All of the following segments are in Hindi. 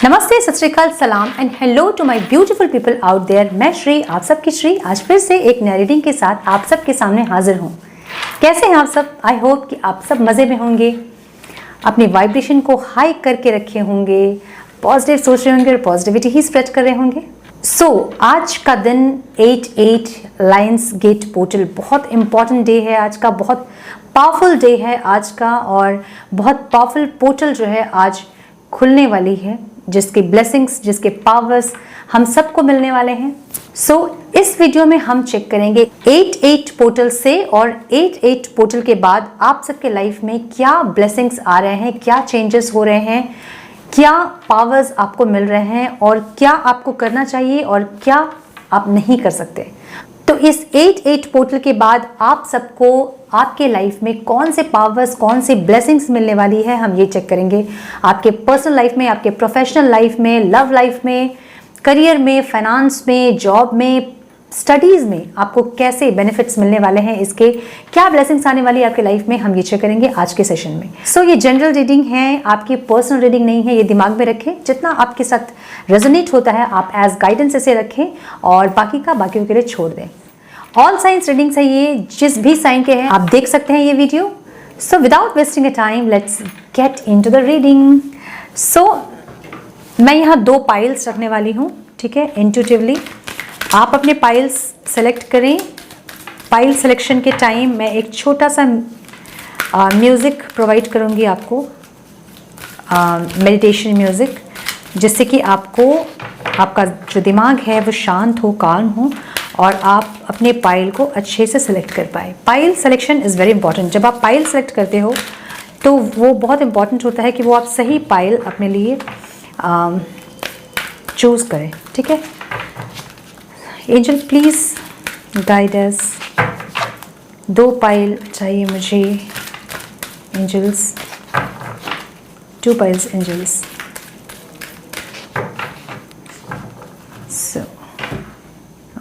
नमस्ते, सत श्री अकाल, सलाम and hello to my beautiful people out there. मैं श्री, आप सबकी श्री, आज फिर से एक नई रीडिंग के साथ आप सबके सामने हाजिर हूँ। कैसे हैं आप सब? आई होप कि आप सब मज़े में होंगे, अपनी वाइब्रेशन को हाई करके रखे होंगे, पॉजिटिव सोच रहे होंगे और पॉजिटिविटी ही स्प्रेड कर रहे होंगे। आज का दिन 8 लायंस गेट पोर्टल, बहुत इंपॉर्टेंट डे है आज का, बहुत पावरफुल डे है आज का, और बहुत पावरफुल पोर्टल जो है आज खुलने वाली है, जिसके ब्लेसिंग्स, जिसके पावर्स हम सबको मिलने वाले हैं। इस वीडियो में हम चेक करेंगे 8 पोर्टल से, और 8 पोर्टल के बाद आप सबके लाइफ में क्या ब्लेसिंग्स आ रहे हैं, क्या चेंजेस हो रहे हैं, क्या पावर्स आपको मिल रहे हैं, और क्या आपको करना चाहिए और क्या आप नहीं कर सकते। तो इस 8 पोर्टल के बाद आप सबको आपके लाइफ में कौन से पावर्स, कौन सी ब्लेसिंग्स मिलने वाली है, हम ये चेक करेंगे। आपके पर्सनल लाइफ में, आपके प्रोफेशनल लाइफ में, लव लाइफ में, करियर में, फाइनेंस में, जॉब में, स्टडीज़ में आपको कैसे बेनिफिट्स मिलने वाले हैं, इसके क्या ब्लेसिंग्स आने वाली है आपके लाइफ में, हम ये चेक करेंगे आज के सेशन में। ये जनरल रीडिंग है, आपकी पर्सनल रीडिंग नहीं है, ये दिमाग में रखें। जितना आपके साथ रेजोनेट होता है आप एज गाइडेंस इसे रखें, और बाकी का बाकियों के लिए छोड़ दें। ऑल साइंस रीडिंग्स है ये, जिस भी साइन के हैं आप देख सकते हैं ये video. Without wasting a time let's get into the reading. मैं यहाँ 2 पाइल्स रखने वाली हूँ, ठीक है। इंट्यूटिवली आप अपने पाइल्स सेलेक्ट करें। पाइल सिलेक्शन के टाइम मैं एक छोटा सा म्यूज़िक प्रोवाइड करूँगी आपको, मेडिटेशन म्यूज़िक, जिससे कि आपको, आपका जो दिमाग है वो शांत हो, काल्म हो, और आप अपने पाइल को अच्छे से सिलेक्ट कर पाए। Pile selection is very important. जब आप पाइल सेलेक्ट करते हो तो वो बहुत इंपॉर्टेंट होता है कि वो आप सही पाइल अपने लिए चूज़ करें, ठीक है। Angel please guide us. 2 pile चाहिए मुझे एंजल्स, 2 पाइल्स एंजल्स।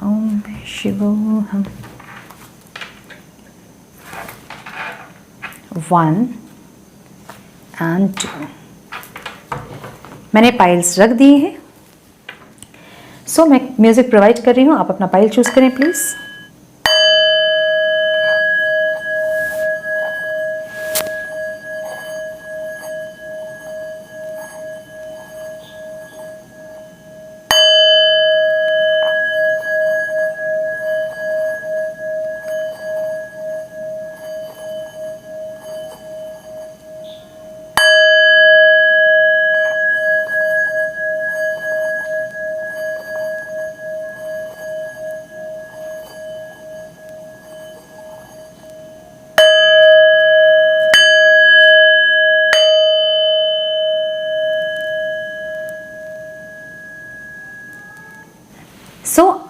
ओम शिवोहम। 1 and 2 मैंने पाइल्स रख दिए हैं। मैं म्यूज़िक प्रोवाइड कर रही हूँ, आप अपना पाइल चूज़ करें प्लीज़।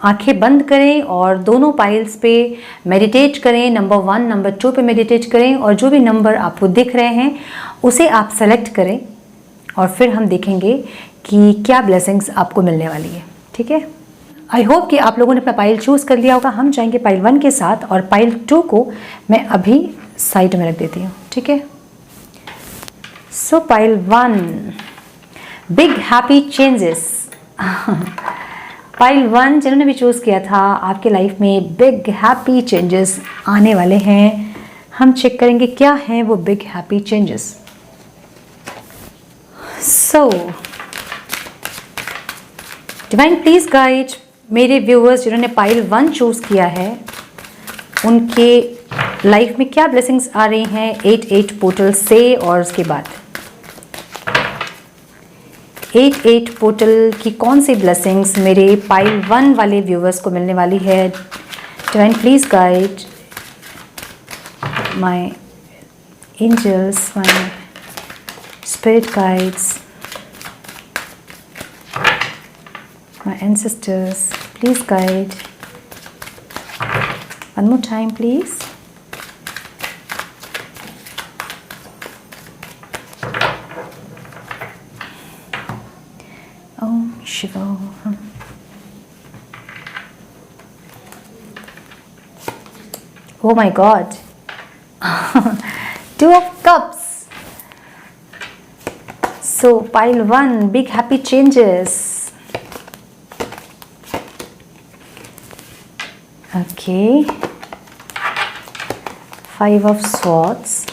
आंखें बंद करें और दोनों पाइल्स पे मेडिटेट करें। नंबर 1, नंबर 2 पे मेडिटेट करें, और जो भी नंबर आपको दिख रहे हैं उसे आप सेलेक्ट करें, और फिर हम देखेंगे कि क्या ब्लेसिंग्स आपको मिलने वाली है, ठीक है। आई होप कि आप लोगों ने अपना पाइल चूज़ कर लिया होगा। हम जाएंगे पाइल 1 के साथ, और पाइल 2 को मैं अभी साइड में रख देती हूँ, ठीक है। Pile 1, big happy changes. Pile 1 जिन्होंने भी चूज़ किया था, आपके लाइफ में बिग हैप्पी चेंजेस आने वाले हैं। हम चेक करेंगे क्या हैं वो big happy changes. Divine please guide मेरे व्यूअर्स जिन्होंने पाइल 1 चूज़ किया है, उनके लाइफ में क्या ब्लेसिंग्स आ रही हैं 8 पोर्टल से, और उसके बाद 8 पोर्टल की कौन सी ब्लेसिंग्स मेरे पाइल 1 वाले व्यूवर्स को मिलने वाली है। Divine please guide my angels, my spirit guides, my ancestors, please guide. One more time please. Shivoham. Oh my God. 2 of Cups. So pile 1, big happy changes. Okay. 5 of Swords.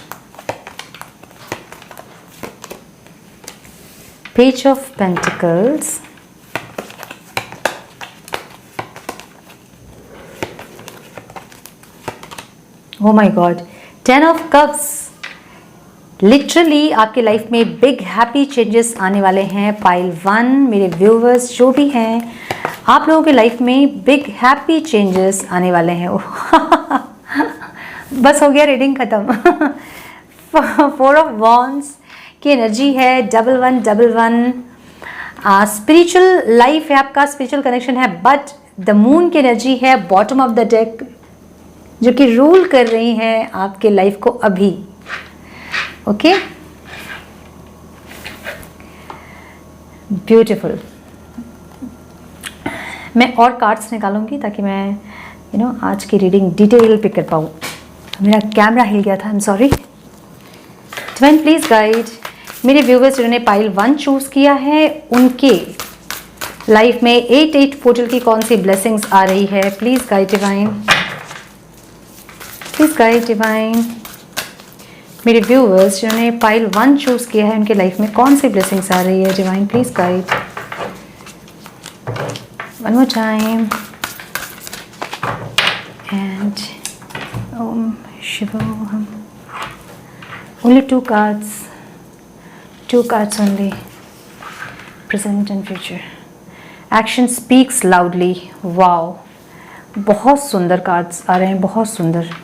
Page of Pentacles. Oh my God. 10 of Cups. Literally आपके लाइफ में बिग हैप्पी चेंजेस आने वाले हैं। पाइल 1, मेरे व्यूवर्स जो भी हैं, आप लोगों के लाइफ में बिग हैप्पी चेंजेस आने वाले हैं। बस हो गया रीडिंग ख़त्म। 4 ऑफ वॉन्ड्स की एनर्जी है। 1111 स्पिरिचुअल लाइफ है आपका, स्पिरिचुअल कनेक्शन है, बट द मून की एनर्जी है बॉटम ऑफ द डेक, जो कि रूल कर रही हैं आपके लाइफ को अभी। Okay, beautiful. मैं और कार्ड्स निकालूंगी ताकि मैं आज की रीडिंग डिटेल पे कर पाऊँ। मेरा कैमरा हिल गया था, I am sorry. Divine please guide मेरे व्यूवर्स जिन्होंने पाइल 1 चूज किया है, उनके लाइफ में 8 पोर्टल की कौन सी ब्लेसिंग्स आ रही है। Please guide divine, please guide divine. मेरे व्यूवर्स जिन्होंने पाइल 1 चूज किया है, उनके लाइफ में कौन सी ब्लेसिंग्स आ रही है। Divine please guide. One more time and ओम शिवोहम। Only 2 cards, 2 cards only, present and future. Action speaks loudly. Wow, बहुत सुंदर कार्ड्स आ रहे हैं, बहुत सुंदर।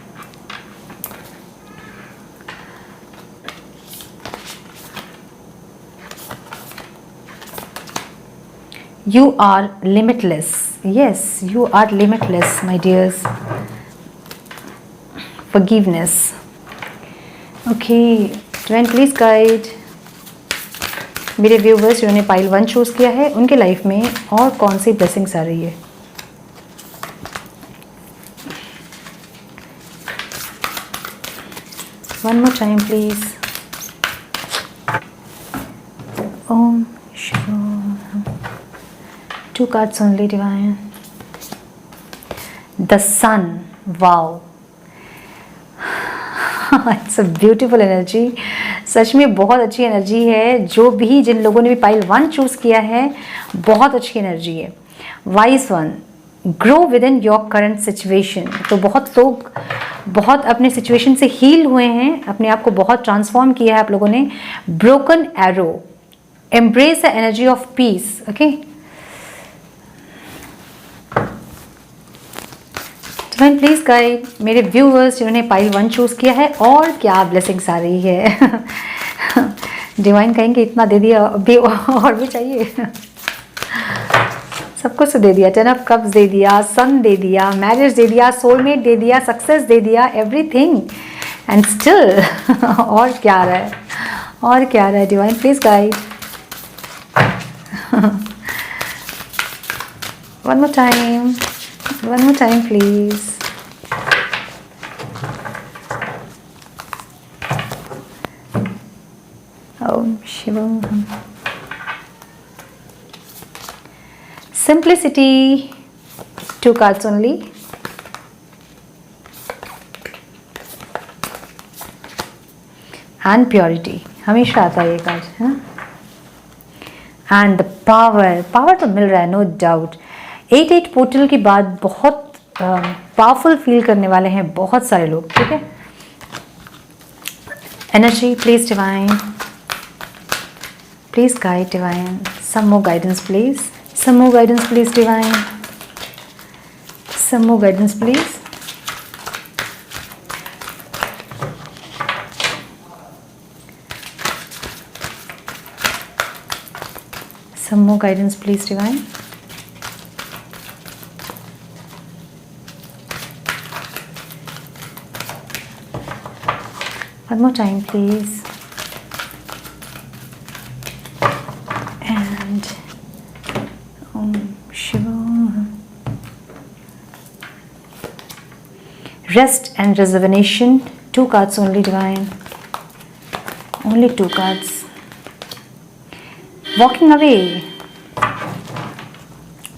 You are limitless. Yes, you are limitless, my dears. Forgiveness. Okay, Divine please guide मेरे व्यूवर्स जिन्होंने पाइल 1 चूज किया है, उनके लाइफ में और कौन सी ब्लेसिंग्स आ रही है। One more time please. ओम शिवोहम। 2 cards only, Divine. The Sun. Wow. It's a beautiful energy. सच में बहुत अच्छी एनर्जी है। जो भी जिन लोगों ने भी पाइल 1 चूज किया है, बहुत अच्छी एनर्जी है। Wise 1, grow with in your current situation. तो बहुत लोग बहुत अपने सिचुएशन से हील हुए हैं, अपने आप को बहुत ट्रांसफॉर्म किया है आप लोगों ने। Broken arrow, embrace the energy of peace. Okay, divine please guide मेरे व्यूअर्स जिन्होंने पाइल 1 चूज किया है, और क्या ब्लेसिंग्स आ रही है। डिवाइन कहेंगे इतना दे दिया, अभी और भी चाहिए। सब कुछ दे दिया। 10 ऑफ कप्स दे दिया, सन दे दिया, मैरिज दे दिया, सोलमेट दे दिया, सक्सेस दे दिया, एवरीथिंग एंड स्टिल और क्या आ रहा है, और क्या आ रहा है। Divine please guide. One more time, one more time please. Om Shivoham. Simplicity, 2 cards only. And purity, हमेशा आता है ये कार्ड, है ना। एंड द पावर, पावर तो मिल रहा है, नो डाउट। 8 पोर्टल की बात बहुत पावरफुल फील करने वाले हैं बहुत सारे लोग, ठीक है। Energy please divine, please guide divine. Some more guidance please, some more guidance please divine, some more guidance please. Some more guidance please divine. One more time please. And Om Shivoham. Rest and rejuvenation, 2 cards only divine. Only 2 cards. Walking away,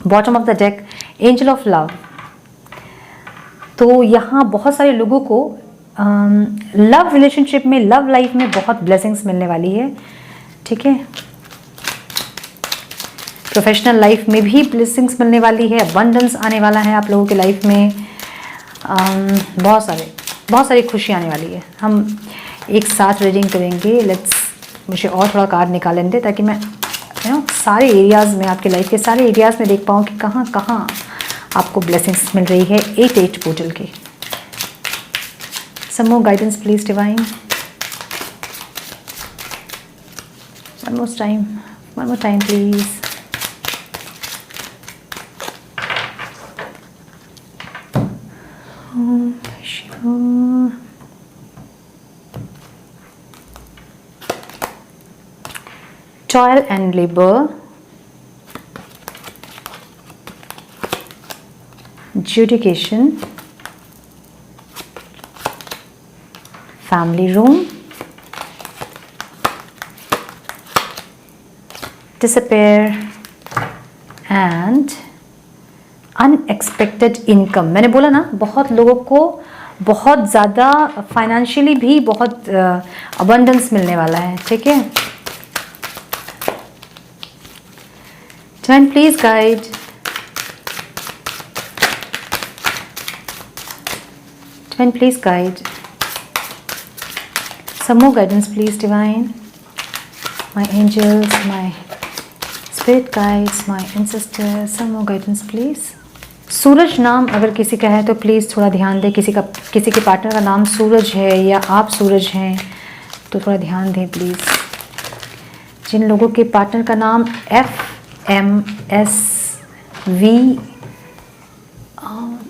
bottom of the deck, angel of love. तो यहाँ बहुत सारे लोगों को लव रिलेशनशिप में, लव लाइफ में बहुत ब्लेसिंग्स मिलने वाली है, ठीक है। प्रोफेशनल लाइफ में भी ब्लेसिंग्स मिलने वाली है, अबंडेंस आने वाला है आप लोगों के लाइफ में, बहुत सारी खुशी आने वाली है। हम एक साथ रीडिंग करेंगे। मुझे और थोड़ा कार्ड निकाल लेंगे ताकि मैं सारे एरियाज़ में, आपके लाइफ के सारे एरियाज़ में देख पाऊँ कि कहाँ कहाँ आपको ब्लेसिंग्स मिल रही है 8 पोर्टल की। Some more guidance please divine. One more time please. ओम शिव। Toil and labor, adjudication, family room, disappear and unexpected income। मैंने बोला ना, बहुत लोगों को बहुत ज़्यादा फाइनेंशियली भी बहुत अबंडेंस मिलने वाला है, ठीक है। Divine, please guide. Divine, please guide. Some more guidance, please, Divine. My angels, my spirit guides, my ancestors. Some more guidance, please. सूरज नाम अगर किसी का है तो प्लीज़ थोड़ा ध्यान दें। किसी के पार्टनर का नाम सूरज है या आप सूरज हैं तो थोड़ा ध्यान दें प्लीज़। जिन लोगों के पार्टनर का नाम FMSV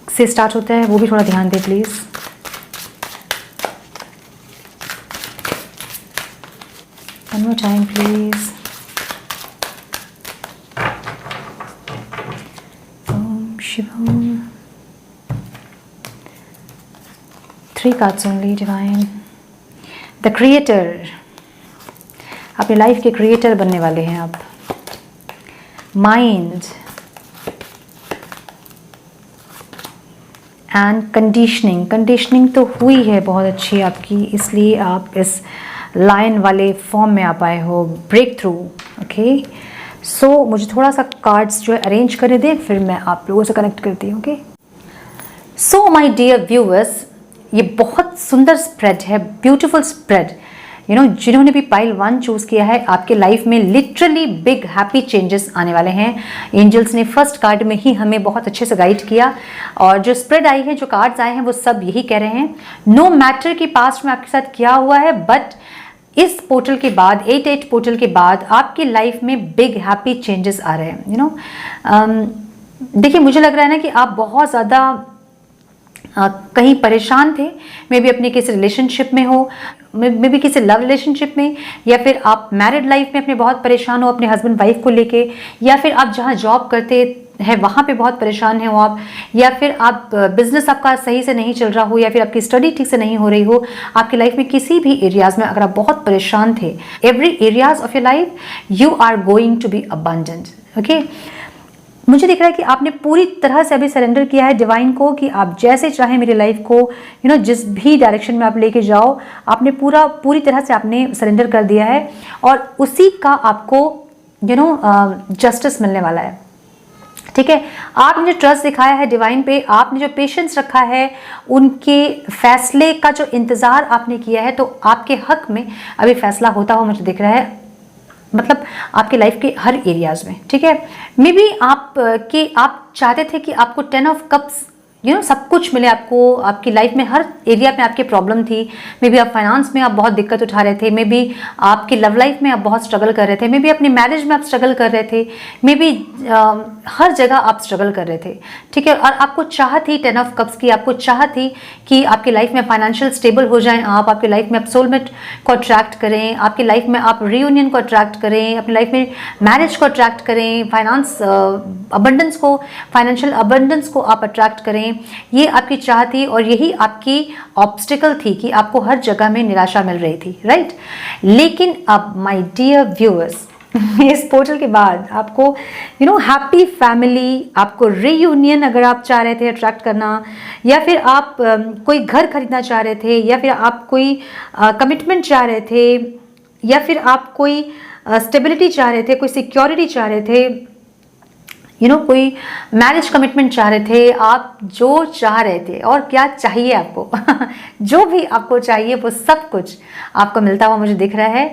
से स्टार्ट होता है वो भी थोड़ा ध्यान दें please. One more time please. Om Shivam. 3 cards only divine. The creator, अपनी लाइफ के क्रिएटर बनने वाले हैं आप। माइंड एंड कंडीशनिंग तो हुई है बहुत अच्छी आपकी, इसलिए आप इस लाइन वाले फॉर्म में आ पाए हो। Break through, okay. सो मुझे थोड़ा सा कार्ड्स जो है अरेंज कर दें, फिर मैं आप लोगों से कनेक्ट करती हूँ, okay. So my dear viewers, ये बहुत सुंदर स्प्रेड है, ब्यूटीफुल स्प्रेड। जिन्होंने भी पाइल 1 चूज़ किया है, आपके लाइफ में लिटरली बिग हैप्पी चेंजेस आने वाले हैं। एंजल्स ने फर्स्ट कार्ड में ही हमें बहुत अच्छे से गाइड किया, और जो स्प्रेड आई है, जो कार्ड्स आए हैं, वो सब यही कह रहे हैं। नो मैटर कि पास्ट में आपके साथ क्या हुआ है, बट इस पोर्टल के बाद, 8 पोर्टल के बाद आपकी लाइफ में बिग हैप्पी चेंजेस आ रहे हैं। देखिए, मुझे लग रहा है ना कि आप बहुत ज़्यादा कहीं परेशान थे, मे बी अपने किसी रिलेशनशिप में हो, मे बी किसी लव रिलेशनशिप में, या फिर आप मैरिड लाइफ में अपने बहुत परेशान हो अपने हस्बैंड वाइफ को लेके, या फिर आप जहाँ जॉब करते हैं वहाँ पे बहुत परेशान हो आप, या फिर आप बिजनेस आपका सही से नहीं चल रहा हो, या फिर आपकी स्टडी ठीक से नहीं हो रही हो। आपकी लाइफ में किसी भी एरियाज़ में अगर आप बहुत परेशान थे, every areas of your life you are going to be abundant, okay. मुझे दिख रहा है कि आपने पूरी तरह से अभी सरेंडर किया है डिवाइन को, कि आप जैसे चाहें मेरी लाइफ को जिस भी डायरेक्शन में आप लेके जाओ, आपने पूरी तरह से आपने सरेंडर कर दिया है, और उसी का आपको जस्टिस मिलने वाला है, ठीक है। आपने जो ट्रस्ट दिखाया है डिवाइन पे, आपने जो पेशेंस रखा है, उनके फैसले का जो इंतज़ार आपने किया है, तो आपके हक में अभी फैसला होता हुआ मुझे दिख रहा है, मतलब आपके लाइफ के हर एरियाज में, ठीक है। मे बी आप चाहते थे कि आपको 10 ऑफ कप्स सब कुछ मिले आपको, आपकी लाइफ में हर एरिया में आपकी प्रॉब्लम थी। मे बी आप फाइनेंस में आप बहुत दिक्कत उठा रहे थे, मे बी आपकी लव लाइफ में आप बहुत स्ट्रगल कर रहे थे, मे बी अपनी मैरिज में आप स्ट्रगल कर रहे थे, मे बी हर जगह आप स्ट्रगल कर रहे थे, ठीक है। और आपको चाह थी 10 ऑफ कप्स की, आपको चाह थी कि आपकी लाइफ में फाइनेंशियल स्टेबल हो जाएं आप, आपकी लाइफ में आप सोलमेट को अट्रैक्ट करें, आपकी लाइफ में आप रीयूनियन को अट्रैक्ट करें, अपनी लाइफ में मैरिज को अट्रैक्ट करें, फाइनेंशियल अबंडेंस को आप अट्रैक्ट करें। ये आपकी चाह थी, और यही आपकी ऑब्स्टिकल थी कि आपको हर जगह में निराशा मिल रही थी, राइट। लेकिन अब माय डियर व्यूअर्स, इस पोर्टल के बाद आपको हैप्पी फैमिली, आपको रीयूनियन अगर आप चाह रहे थे अट्रैक्ट करना, या फिर आप कोई घर खरीदना चाह रहे थे, या फिर आप कोई कमिटमेंट चाह रहे थे, या फिर आप कोई स्टेबिलिटी चाह रहे थे, कोई सिक्योरिटी चाह रहे थे, कोई मैरिज कमिटमेंट चाह रहे थे, आप जो चाह रहे थे और क्या चाहिए आपको जो भी आपको चाहिए वो सब कुछ आपको मिलता हुआ मुझे दिख रहा है।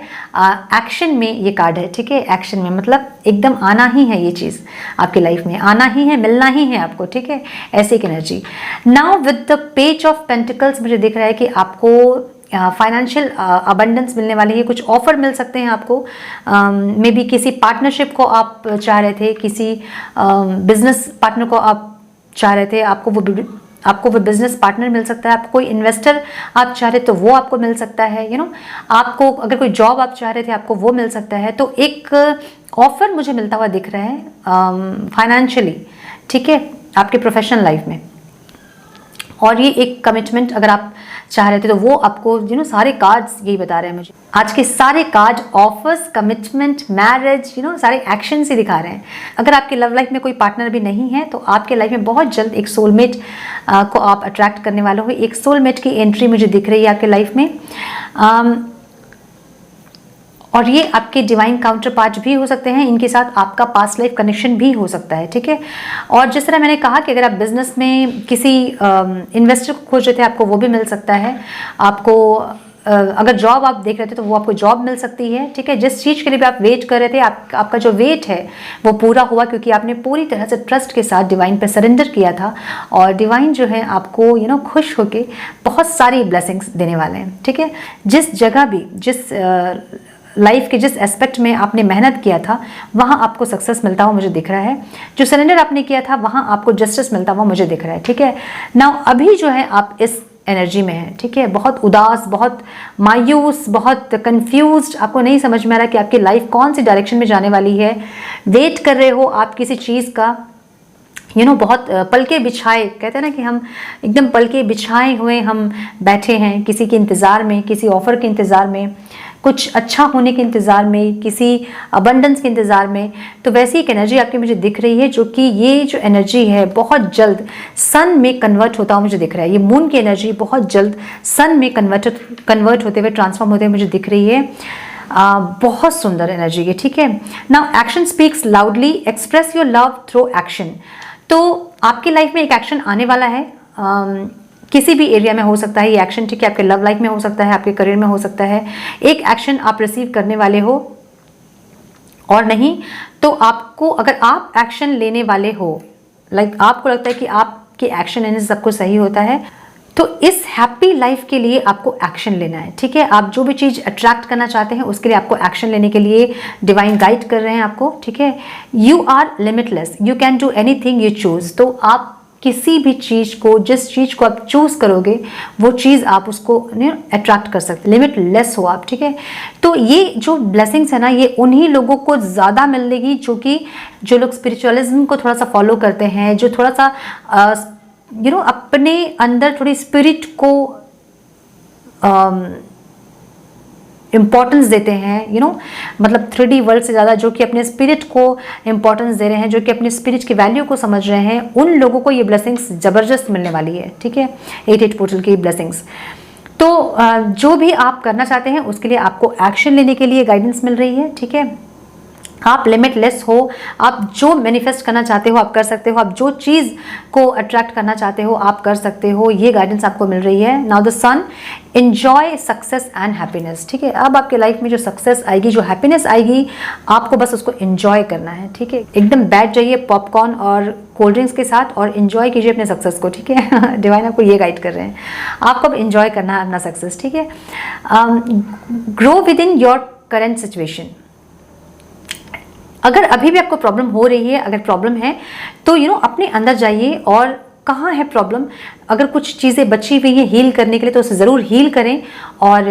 एक्शन में ये कार्ड है, ठीक है। एक्शन में मतलब एकदम आना ही है, ये चीज़ आपकी लाइफ में आना ही है, मिलना ही है आपको, ठीक है। ऐसी एक energy. Now with the page of pentacles मुझे दिख रहा है कि आपको फाइनेंशियल अबंडेंस मिलने वाली है, कुछ ऑफर मिल सकते हैं आपको। मे बी किसी पार्टनरशिप को आप चाह रहे थे, किसी बिजनेस पार्टनर को आप चाह रहे थे, आपको वो बिजनेस पार्टनर मिल सकता है। आपको कोई इन्वेस्टर आप चाह रहे तो वो आपको मिल सकता है। आपको अगर कोई जॉब आप चाह रहे थे आपको वो मिल सकता है। तो एक ऑफर मुझे मिलता हुआ दिख रहा है फाइनेंशियली, ठीक है, आपके प्रोफेशनल लाइफ में। और ये एक कमिटमेंट अगर आप चाह रहे थे तो वो आपको सारे कार्ड्स यही बता रहे हैं मुझे। आज के सारे कार्ड ऑफर्स, कमिटमेंट, मैरिज, सारे एक्शन ही दिखा रहे हैं। अगर आपकी लव लाइफ में कोई पार्टनर भी नहीं है तो आपके लाइफ में बहुत जल्द एक सोलमेट को आप अट्रैक्ट करने वाले हो। एक सोलमेट की एंट्री मुझे दिख रही है आपके लाइफ में। और ये आपके डिवाइन काउंटर पार्ट भी हो सकते हैं, इनके साथ आपका पास्ट लाइफ कनेक्शन भी हो सकता है, ठीक है। और जिस तरह मैंने कहा कि अगर आप बिजनेस में किसी इन्वेस्टर को खोज रहे थे आपको वो भी मिल सकता है। आपको अगर जॉब आप देख रहे थे तो वो आपको जॉब मिल सकती है, ठीक है। जिस चीज़ के लिए भी आप वेट कर रहे थे आपका जो वेट है वो पूरा हुआ, क्योंकि आपने पूरी तरह से ट्रस्ट के साथ डिवाइन पे सरेंडर किया था। और डिवाइन जो है आपको खुश होके बहुत सारी ब्लेसिंग्स देने वाले हैं, ठीक है। जिस जगह भी, जिस लाइफ के जिस एस्पेक्ट में आपने मेहनत किया था वहाँ आपको सक्सेस मिलता हुआ मुझे दिख रहा है। जो सरेंडर आपने किया था वहाँ आपको जस्टिस मिलता हुआ मुझे दिख रहा है, ठीक है। नाउ अभी जो है आप इस एनर्जी में है, ठीक है। बहुत उदास, बहुत मायूस, बहुत कंफ्यूज्ड, आपको नहीं समझ में आ रहा कि आपकी लाइफ कौन सी डायरेक्शन में जाने वाली है। वेट कर रहे हो आप किसी चीज़ का, बहुत पलके बिछाए, कहते हैं ना कि हम एकदम पलके बिछाए हुए हम बैठे हैं किसी के इंतज़ार में, किसी ऑफर के इंतज़ार में, कुछ अच्छा होने के इंतज़ार में, किसी अबंडेंस के इंतज़ार में। तो वैसी एक एनर्जी आपकी मुझे दिख रही है, जो कि ये जो एनर्जी है बहुत जल्द सन में कन्वर्ट होता हुआ मुझे दिख रहा है। ये मून की एनर्जी बहुत जल्द सन में कन्वर्ट होते हुए, ट्रांसफॉर्म होते हुए मुझे दिख रही है। बहुत सुंदर एनर्जी है, ठीक है। Now action speaks loudly, express your love through action. तो आपकी लाइफ में एक एक्शन आने वाला है, किसी भी एरिया में हो सकता है ये एक्शन, ठीक है। आपके लव लाइफ में हो सकता है, आपके करियर में हो सकता है। एक एक्शन आप रिसीव करने वाले हो, और नहीं तो आपको, अगर आप एक्शन लेने वाले हो, आपको लगता है कि आपके एक्शन लेने से सब कुछ सही होता है, तो इस हैप्पी लाइफ के लिए आपको एक्शन लेना है, ठीक है। आप जो भी चीज़ अट्रैक्ट करना चाहते हैं उसके लिए आपको एक्शन लेने के लिए डिवाइन गाइड कर रहे हैं आपको, ठीक है। You are limitless, you can do anything you choose. तो आप किसी भी चीज़ को, जिस चीज़ को आप चूज़ करोगे वो चीज़ आप उसको अट्रैक्ट कर सकते, लिमिटलेस हो आप, ठीक है। तो ये जो ब्लेसिंग्स है ना, ये उन्हीं लोगों को ज़्यादा मिलेगी जो लोग स्पिरिचुअलिज्म को थोड़ा सा फॉलो करते हैं, जो थोड़ा सा अपने अंदर थोड़ी स्पिरिट को इम्पॉर्टेंस देते हैं, मतलब 3D वर्ल्ड से ज़्यादा, जो कि अपने स्पिरिट को इम्पॉर्टेंस दे रहे हैं, जो कि अपने स्पिरिट की वैल्यू को समझ रहे हैं, उन लोगों को ये ब्लेसिंग्स ज़बरदस्त मिलने वाली है, ठीक है। 8 पोर्टल की ब्लेसिंग्स। तो जो भी आप करना चाहते हैं उसके लिए आपको एक्शन लेने के लिए गाइडेंस मिल रही है, ठीक है। आप लिमिटलेस हो, आप जो मैनिफेस्ट करना चाहते हो आप कर सकते हो, आप जो चीज़ को अट्रैक्ट करना चाहते हो आप कर सकते हो, ये गाइडेंस आपको मिल रही है। Now the sun, enjoy success and happiness, ठीक है। अब आपके लाइफ में जो सक्सेस आएगी, जो हैप्पीनेस आएगी, आपको बस उसको एंजॉय करना है, ठीक है। एकदम बैठ जाइए पॉपकॉर्न और कोल्ड ड्रिंक्स के साथ और एंजॉय कीजिए अपने सक्सेस को, ठीक है। डिवाइन आपको ये गाइड कर रहे हैं, आपको अब एंजॉय करना है अपना सक्सेस, ठीक है। Grow with in your current situation. अगर अभी भी आपको प्रॉब्लम हो रही है, अगर प्रॉब्लम है तो अपने अंदर जाइए और कहाँ है प्रॉब्लम। अगर कुछ चीज़ें बची हुई हैं हील करने के लिए तो उसे ज़रूर हील करें और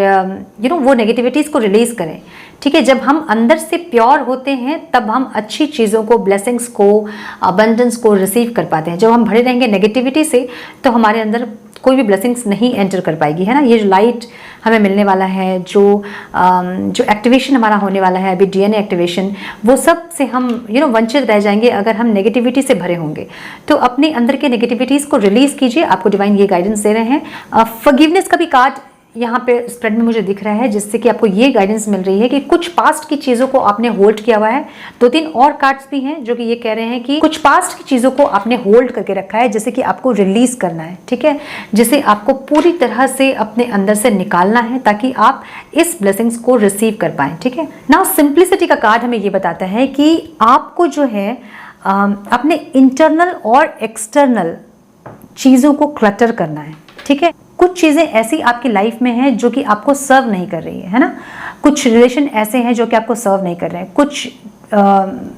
वो नेगेटिविटीज़ को रिलीज़ करें, ठीक है। जब हम अंदर से प्योर होते हैं तब हम अच्छी चीज़ों को, ब्लेसिंग्स को, अबंडेंस को रिसीव कर पाते हैं। जब हम भरे रहेंगे नेगेटिविटी से तो हमारे अंदर कोई भी ब्लेसिंग्स नहीं एंटर कर पाएगी, है ना। ये जो लाइट हमें मिलने वाला है, जो एक्टिवेशन हमारा होने वाला है अभी, डीएनए एक्टिवेशन, वो सब से हम वंचित रह जाएंगे अगर हम नेगेटिविटी से भरे होंगे। तो अपने अंदर के नेगेटिविटीज़ को रिलीज कीजिए, आपको डिवाइन ये गाइडेंस दे रहे हैं। फॉरगिवनेस का भी कार्ड यहाँ पे स्प्रेड में मुझे दिख रहा है, जिससे कि आपको ये गाइडेंस मिल रही है कि कुछ पास्ट की चीज़ों को आपने होल्ड किया हुआ है। 2-3 और कार्ड्स भी हैं जो कि ये कह रहे हैं कि कुछ पास्ट की चीज़ों को आपने होल्ड करके रखा है, जैसे कि आपको रिलीज करना है, ठीक है, जिसे आपको पूरी तरह से अपने अंदर से निकालना है ताकि आप इस ब्लेसिंग्स को रिसीव कर पाएँ, ठीक है। नाउ सिंप्लिसिटी का कार्ड हमें ये बताता है कि आपको जो है अपने इंटरनल और एक्सटर्नल चीज़ों को क्लटर करना है, ठीक है। कुछ चीज़ें ऐसी आपकी लाइफ में हैं जो कि आपको सर्व नहीं कर रही है ना। कुछ रिलेशन ऐसे हैं जो कि आपको सर्व नहीं कर रहे हैं, कुछ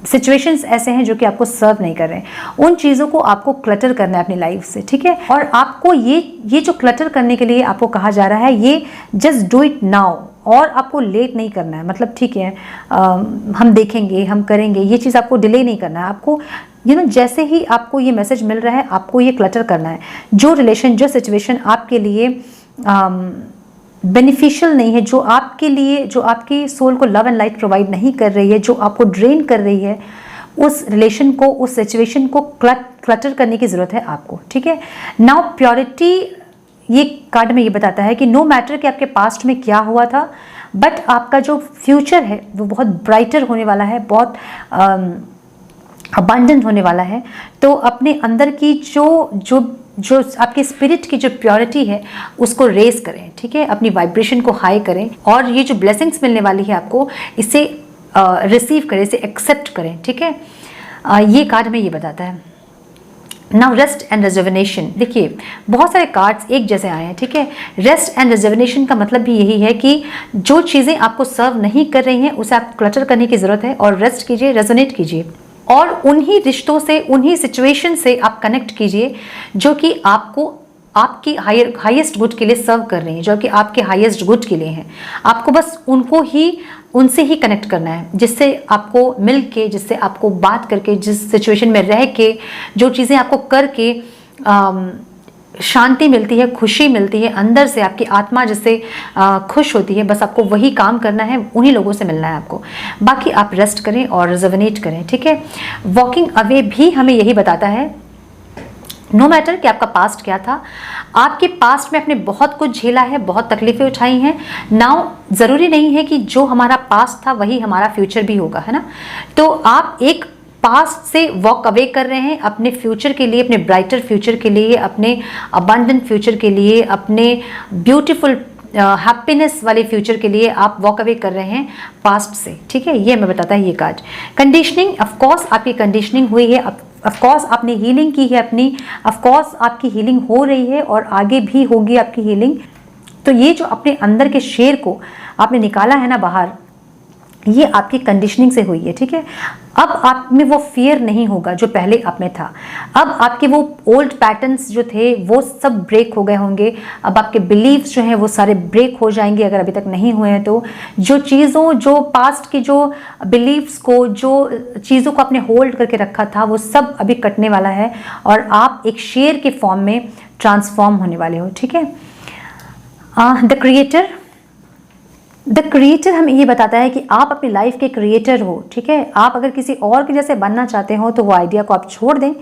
सिचुएशंस ऐसे हैं जो कि आपको सर्व नहीं कर रहे हैं। उन चीज़ों को आपको क्लटर करना है अपनी लाइफ से, ठीक है। और आपको ये जो क्लटर करने के लिए आपको कहा जा रहा है, ये जस्ट डू इट नाउ, और आपको लेट नहीं करना है। मतलब ठीक है, हम देखेंगे, हम करेंगे, ये चीज़ आपको डिले नहीं करना है। आपको जैसे ही आपको ये मैसेज मिल रहा है, आपको ये क्लटर करना है। जो रिलेशन, जो सिचुएशन आपके लिए बेनिफिशियल नहीं है, जो आपकी सोल को लव एंड लाइट प्रोवाइड नहीं कर रही है, जो आपको ड्रेन कर रही है, उस रिलेशन को, उस सिचुएशन को क्लटर करने की ज़रूरत है आपको, ठीक है। नाउ प्योरिटी, ये कार्ड में ये बताता है कि नो मैटर कि आपके पास्ट में क्या हुआ था, बट आपका जो फ्यूचर है वो बहुत ब्राइटर होने वाला है, बहुत अबंडेंट होने वाला है। तो अपने अंदर की जो आपके स्पिरिट की जो प्योरिटी है उसको रेज करें, ठीक है, अपनी वाइब्रेशन को हाई करें, और ये जो ब्लेसिंग्स मिलने वाली है आपको, इसे रिसीव करें, इसे एक्सेप्ट करें, ठीक है। ये कार्ड में ये बताता है। नाउ रेस्ट एंड रिजर्वेनेशन, देखिए बहुत सारे कार्ड्स एक जैसे आए हैं, ठीक है। रेस्ट एंड रिजर्वेनेशन का मतलब भी यही है कि जो चीज़ें आपको सर्व नहीं कर रही हैं उसे आपको क्लटर करने की ज़रूरत है, और रेस्ट कीजिए, रेजोनेट कीजिए, और उन्हीं रिश्तों से, उन्हीं सिचुएशन से आप कनेक्ट कीजिए जो कि आपको आपकी हाईएस्ट गुड के लिए सर्व कर रही हैं, जो कि आपके हाईएस्ट गुड के लिए हैं। आपको बस उनसे ही कनेक्ट करना है, जिससे आपको मिल के, जिससे आपको बात करके, जिस सिचुएशन में रह के, जो चीज़ें आपको करके शांति मिलती है, खुशी मिलती है, अंदर से आपकी आत्मा जिससे खुश होती है, बस आपको वही काम करना है, उन्हीं लोगों से मिलना है आपको। बाकी आप रेस्ट करें और रिजर्वेनेट करें, ठीक है। वॉकिंग अवे भी हमें यही बताता है, नो मैटर कि आपका पास्ट क्या था, आपके पास्ट में आपने बहुत कुछ झेला है, बहुत तकलीफें उठाई हैं। नाउ ज़रूरी नहीं है कि जो हमारा पास्ट था वही हमारा फ्यूचर भी होगा, है ना। तो आप एक पास्ट से वॉक अवे कर रहे हैं अपने फ्यूचर के लिए, अपने ब्राइटर फ्यूचर के लिए, अपने अबंडेंट फ्यूचर के लिए, अपने ब्यूटीफुल हैप्पीनेस वाले फ्यूचर के लिए आप वॉक अवे कर रहे हैं पास्ट से, ठीक है। ये हमें बताता है ये कार्ड। कंडीशनिंग, ऑफकोर्स आपकी कंडीशनिंग हुई है, ऑफकोर्स आपने हीलिंग की है अपनी, ऑफकोर्स आपकी हीलिंग हो रही है और आगे भी होगी आपकी हीलिंग। तो ये जो अपने अंदर के शेर को आपने निकाला है ना बाहर, ये आपकी कंडीशनिंग से हुई है, ठीक है। अब आप में वो फियर नहीं होगा जो पहले आप में था। अब आपके वो ओल्ड पैटर्न्स जो थे वो सब ब्रेक हो गए होंगे। अब आपके बिलीव्स जो हैं वो सारे ब्रेक हो जाएंगे, अगर अभी तक नहीं हुए हैं तो। जो पास्ट की जो बिलीव्स को, जो चीज़ों को आपने होल्ड करके रखा था, वो सब अभी कटने वाला है और आप एक शेर के फॉर्म में ट्रांसफॉर्म होने वाले हो, ठीक है। द क्रिएटर हमें ये बताता है कि आप अपनी लाइफ के क्रिएटर हो, ठीक है। आप अगर किसी और के जैसे बनना चाहते हो तो वो आइडिया को आप छोड़ दें।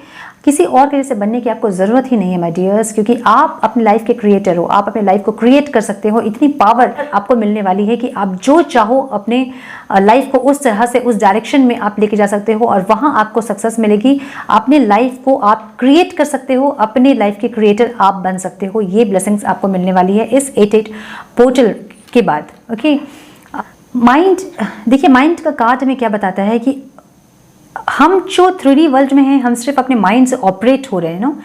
किसी और के जैसे बनने की आपको ज़रूरत ही नहीं है माय डियर्स, क्योंकि आप अपनी लाइफ के क्रिएटर हो। आप अपनी लाइफ को क्रिएट कर सकते हो। इतनी पावर आपको मिलने वाली है कि आप जो चाहो अपने लाइफ को उस तरह से, उस डायरेक्शन में आप लेके जा सकते हो और वहाँ आपको सक्सेस मिलेगी। अपने लाइफ को आप क्रिएट कर सकते हो, अपनी लाइफ के क्रिएटर आप बन सकते हो। ये ब्लेसिंग्स आपको मिलने वाली है इस 8-8 पोर्टल के बाद, ओके। माइंड, देखिए माइंड का कार्ड हमें क्या बताता है कि हम जो 3D वर्ल्ड में हैं, हम सिर्फ अपने माइंड से ऑपरेट हो रहे हैं ना।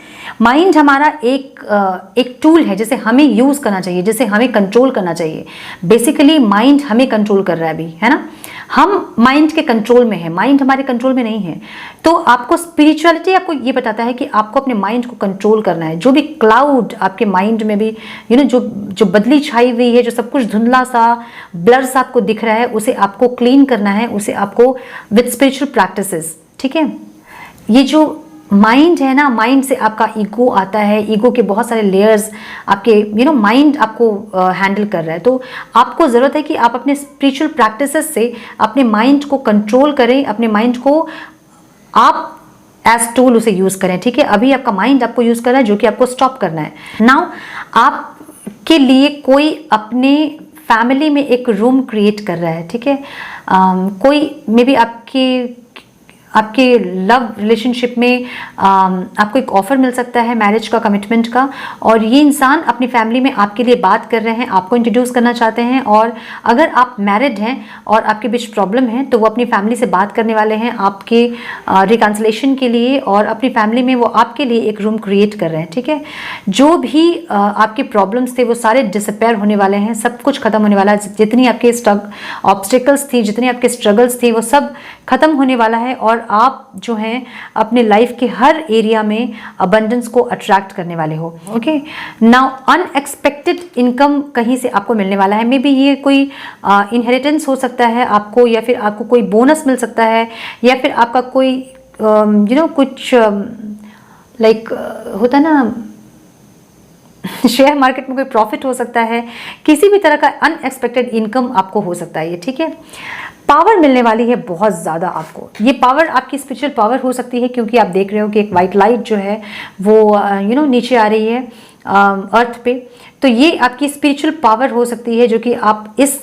माइंड हमारा एक टूल है जिसे हमें यूज़ करना चाहिए, जिसे हमें कंट्रोल करना चाहिए। बेसिकली माइंड हमें कंट्रोल कर रहा है अभी, है ना। हम माइंड के कंट्रोल में है, माइंड हमारे कंट्रोल में नहीं है। तो आपको स्पिरिचुअलिटी आपको ये बताता है कि आपको अपने माइंड को कंट्रोल करना है। जो भी क्लाउड आपके माइंड में भी जो बदली छाई हुई है, जो सब कुछ धुंधला सा, ब्लर सा आपको दिख रहा है, उसे आपको क्लीन करना है, उसे आपको विद स्पिरिचुअल प्रैक्टिसेस, ठीक है। ये जो माइंड है ना, माइंड से आपका ईगो आता है, ईगो के बहुत सारे लेयर्स आपके माइंड आपको हैंडल कर रहा है। तो आपको ज़रूरत है कि आप अपने स्पिरिचुअल प्रैक्टिसेस से अपने माइंड को कंट्रोल करें, अपने माइंड को आप एज टूल उसे यूज़ करें। ठीक है, अभी आपका माइंड आपको यूज़ कर रहा है, जो कि आपको स्टॉप करना है। नाउ आपके लिए कोई अपने फैमिली में एक रूम क्रिएट कर रहा है। ठीक है, कोई मे बी आपके लव रिलेशनशिप में आपको एक ऑफर मिल सकता है मैरिज का, कमिटमेंट का, और ये इंसान अपनी फैमिली में आपके लिए बात कर रहे हैं, आपको इंट्रोड्यूस करना चाहते हैं। और अगर आप मैरिड हैं और आपके बीच प्रॉब्लम है तो वो अपनी फैमिली से बात करने वाले हैं आपके रिकन्सिलेशन के लिए, और अपनी फैमिली में वो आपके लिए एक रूम क्रिएट कर रहे हैं। ठीक है, जो भी आपके प्रॉब्लम्स थे वो सारे डिसअपेयर होने वाले हैं, सब कुछ खत्म होने वाला है। जितनी आपके ऑब्स्टिकल्स थी, जितनी आपके स्ट्रगल्स थे, वो सब खत्म होने वाला है, और आप जो हैं अपने लाइफ के हर एरिया में अबंडेंस को अट्रैक्ट करने वाले हो। ओके, नाउ अनएक्सपेक्टेड इनकम कहीं से आपको मिलने वाला है। मे बी ये कोई इनहेरिटेंस हो सकता है आपको, या फिर आपको कोई बोनस मिल सकता है, या फिर आपका कोई कुछ लाइक होता ना शेयर मार्केट में कोई प्रॉफिट हो सकता है, किसी भी तरह का अनएक्सपेक्टेड इनकम आपको हो सकता है ये। ठीक है, पावर मिलने वाली है बहुत ज़्यादा आपको। ये पावर आपकी स्पिरिचुअल पावर हो सकती है, क्योंकि आप देख रहे हो कि एक वाइट लाइट जो है वो नीचे आ रही है अर्थ पे। तो ये आपकी स्पिरिचुअल पावर हो सकती है, जो कि आप इस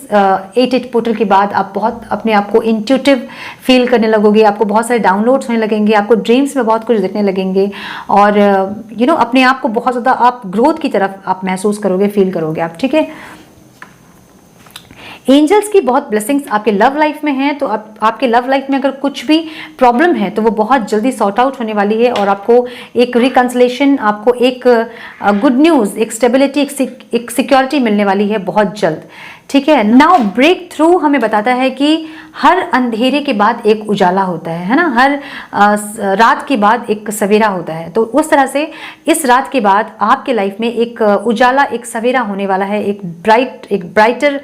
8 पोर्टल के बाद आप बहुत अपने आप को इंट्यूटिव फील करने लगोगे, आपको बहुत सारे डाउनलोड्स होने लगेंगे, आपको ड्रीम्स में बहुत कुछ दिखने लगेंगे, और अपने आप को बहुत ज़्यादा आप ग्रोथ की तरफ आप महसूस करोगे, फील करोगे आप। ठीक है, एंजल्स की बहुत ब्लेसिंग्स आपके लव लाइफ में हैं, तो आपके लव लाइफ में अगर कुछ भी प्रॉब्लम है तो वो बहुत जल्दी सॉर्ट आउट होने वाली है, और आपको एक रिकन्सिलेशन, आपको एक गुड न्यूज़, एक स्टेबिलिटी, एक सिक्योरिटी मिलने वाली है बहुत जल्द। ठीक है, नाउ ब्रेक थ्रू हमें बताता है कि हर अंधेरे के बाद एक उजाला होता है ना, हर रात के बाद एक सवेरा होता है। तो उस तरह से इस रात के बाद आपके लाइफ में एक उजाला, एक सवेरा होने वाला है, एक ब्राइटर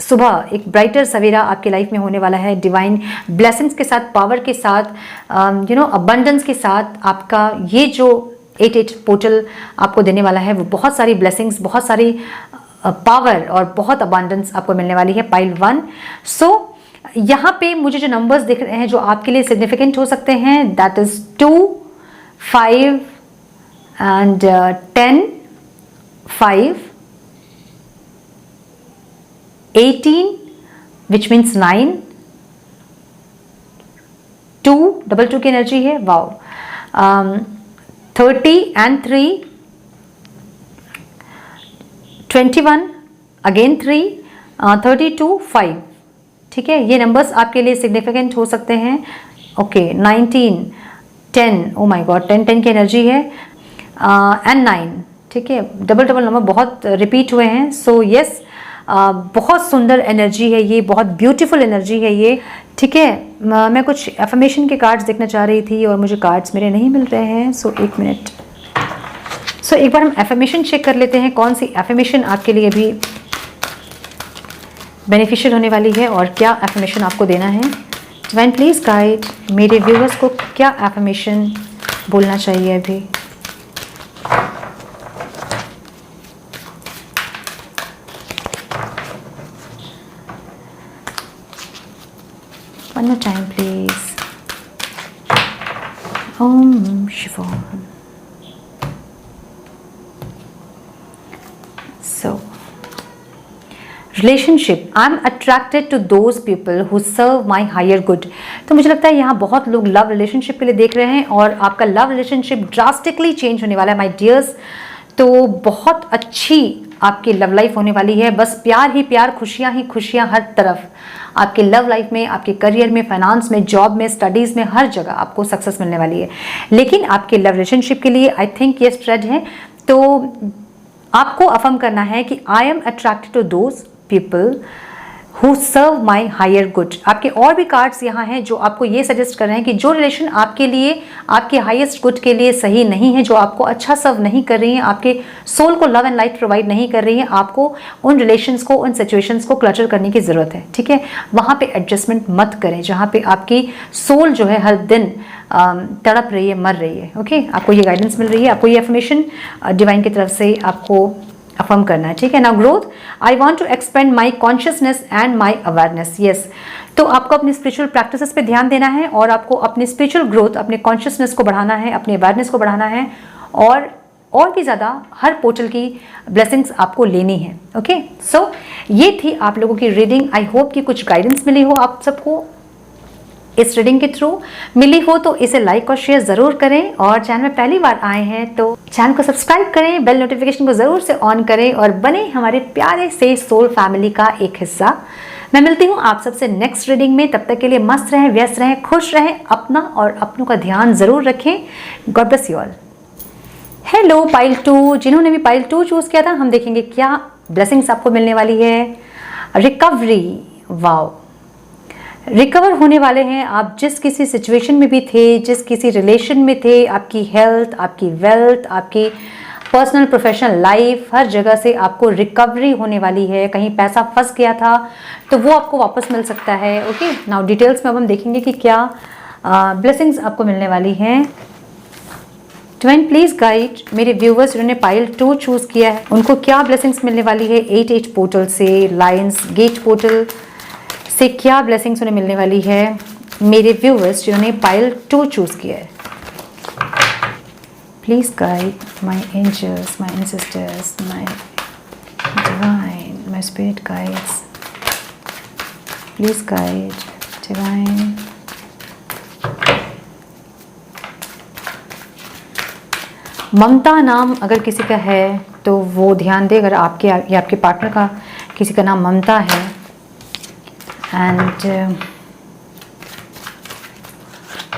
सुबह, एक ब्राइटर सवेरा आपके लाइफ में होने वाला है, डिवाइन ब्लेसिंग्स के साथ, पावर के साथ, अबंडेंस के साथ। आपका ये जो 8 पोर्टल आपको देने वाला है वो बहुत सारी ब्लेसिंग्स, बहुत सारी पावर और बहुत अबंडेंस आपको मिलने वाली है, पाइल 1। सो यहाँ पे मुझे जो नंबर्स दिख रहे हैं जो आपके लिए सिग्निफिकेंट हो सकते हैं, that is 2, 5 and 10, 5, 18 which means 9, 2 double 2 की एनर्जी है, वाओ, 30 एंड 3, 21 अगेन 3, 32, 5। ठीक है, ये नंबर्स आपके लिए सिग्निफिकेंट हो सकते हैं। ओके, 19, 10, ओ माय गॉड, 10 की एनर्जी है, एंड 9। ठीक है, डबल नंबर बहुत रिपीट हुए हैं। सो यस, बहुत सुंदर एनर्जी है ये, बहुत ब्यूटीफुल एनर्जी है ये। ठीक है, मैं कुछ एफर्मेशन के कार्ड्स देखना चाह रही थी और मुझे कार्ड्स मेरे नहीं मिल रहे हैं। सो एक मिनट, एक बार हम एफर्मेशन चेक कर लेते हैं, कौन सी एफर्मेशन आपके लिए भी बेनिफिशियल होने वाली है और क्या एफर्मेशन आपको देना है। डिवाइन प्लीज गाइड मेरे व्यूअर्स को क्या एफर्मेशन बोलना चाहिए अभी। One more time please. ओम शिवोम। So, relationship, I'm attracted to those people who serve my higher good। तो मुझे लगता है यहाँ बहुत लोग लव रिलेशनशिप के लिए देख रहे हैं और आपका लव रिलेशनशिप ड्रास्टिकली चेंज होने वाला है माय डियर्स। तो बहुत अच्छी आपकी लव लाइफ होने वाली है, बस प्यार ही प्यार, खुशियाँ ही खुशियाँ हर तरफ। आपके लव लाइफ में, आपके करियर में, फाइनेंस में, जॉब में, स्टडीज़ में, हर जगह आपको सक्सेस मिलने वाली है। लेकिन आपके लव रिलेशनशिप के लिए आई थिंक ये स्प्रेड है, तो आपको अफर्म करना है कि I am attracted to those people who serve my higher good. आपके और भी कार्ड्स यहाँ हैं जो आपको ये सजेस्ट कर रहे हैं कि जो रिलेशन आपके लिए, आपके हाईएस्ट गुड के लिए सही नहीं है, जो आपको अच्छा सर्व नहीं कर रही हैं, आपके सोल को लव एंड लाइट प्रोवाइड नहीं कर रही हैं, आपको उन रिलेशंस को, उन सिचुएशंस को क्लटर करने की ज़रूरत है। ठीक है, वहाँ पे एडजस्टमेंट मत करें जहाँ पे आपकी सोल जो है हर दिन तड़प रही है, मर रही है। ओके, आपको ये गाइडेंस मिल रही है, आपको ये अफर्मेशन डिवाइन की तरफ से आपको अफर्म करना है, ठीक है। Now growth, I want to expand my consciousness and my awareness. Yes, तो आपको अपनी स्पिरिचुअल प्रैक्टिसेस पे ध्यान देना है और आपको अपनी स्पिरिचुअल ग्रोथ, अपने कॉन्शियसनेस को बढ़ाना है, अपनी अवेयरनेस को बढ़ाना है और भी ज़्यादा हर पोर्टल की ब्लेसिंग्स आपको लेनी है। ओके, सो ये थी आप लोगों की रीडिंग। आई होप कि कुछ गाइडेंस मिली हो आप सबको इस रीडिंग के थ्रू। मिली हो तो इसे लाइक और शेयर ज़रूर करें, और चैनल में पहली बार आए हैं तो चैनल को सब्सक्राइब करें, बेल नोटिफिकेशन को ज़रूर से ऑन करें और बने हमारे प्यारे से सोल फैमिली का एक हिस्सा। मैं मिलती हूँ आप सबसे नेक्स्ट रीडिंग में। तब तक के लिए मस्त रहें, व्यस्त रहें, खुश रहें, अपना और अपनों का ध्यान ज़रूर रखें। God bless you all. Hello pile 2, जिन्होंने भी पाइल 2 चूज़ किया था, हम देखेंगे क्या ब्लेसिंग्स आपको मिलने वाली है। रिकवरी, वाओ, रिकवर होने वाले हैं आप जिस किसी सिचुएशन में भी थे, जिस किसी रिलेशन में थे, आपकी हेल्थ, आपकी वेल्थ, आपकी पर्सनल प्रोफेशनल लाइफ, हर जगह से आपको रिकवरी होने वाली है। कहीं पैसा फंस गया था तो वो आपको वापस मिल सकता है। ओके, नाउ डिटेल्स में अब हम देखेंगे कि क्या ब्लेसिंग्स आपको मिलने वाली हैं। डिवाइन प्लीज गाइड मेरे व्यूवर्स जिन्होंने पाइल 2 चूज किया है, उनको क्या ब्लेसिंग्स मिलने वाली है 8 पोर्टल से, लायंस गेट पोर्टल से क्या ब्लेसिंग्स उन्हें मिलने वाली है मेरे व्यूवर्स जिन्होंने पाइल 2 चूज किया है। Please guide my angels, my ancestors, my divine, my spirit guides, please guide divine. Mamta नाम अगर किसी का है तो वो ध्यान दे, अगर आपके या आपके पार्टनर का किसी का नाम ममता है। एंड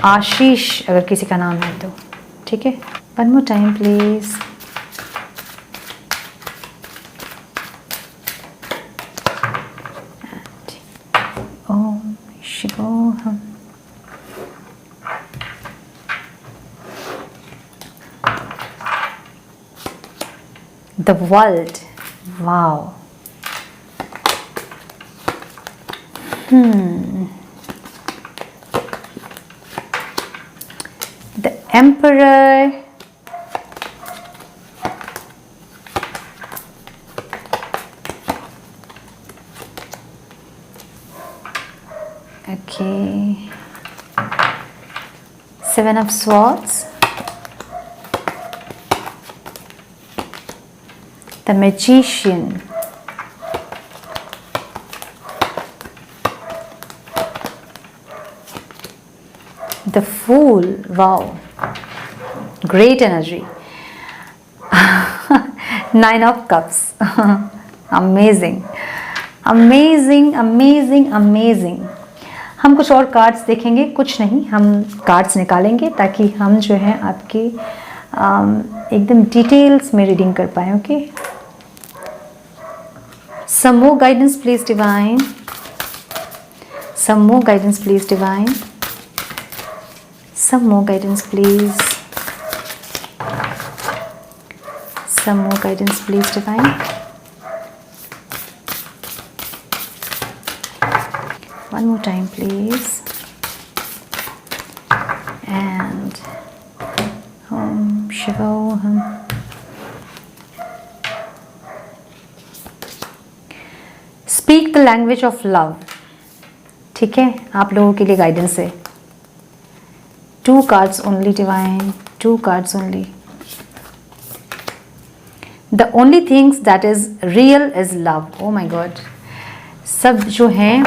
आशीष अगर किसी का नाम है तो ठीक है। One more time please. ओम शिवोहम। The world, wow. The Emperor, okay, 7 of Swords, the Magician, the Fool, wow, great energy. 9 of Cups, amazing, amazing, amazing, amazing. हम कुछ और कार्ड्स देखेंगे, कुछ नहीं, हम कार्ड्स निकालेंगे ताकि हम जो है आपकी एकदम डिटेल्स में रीडिंग कर पाए। Okay, some more guidance please divine, some more guidance please divine, some more guidance please, some more guidance please divine. One more time please. And Om Shivoham. Speak the language of love. ठीक है, आप लोगों के लिए गाइडेंस है। 2 cards only divine, 2 cards only. The only things that is real is love. Oh my God. सब जो हैं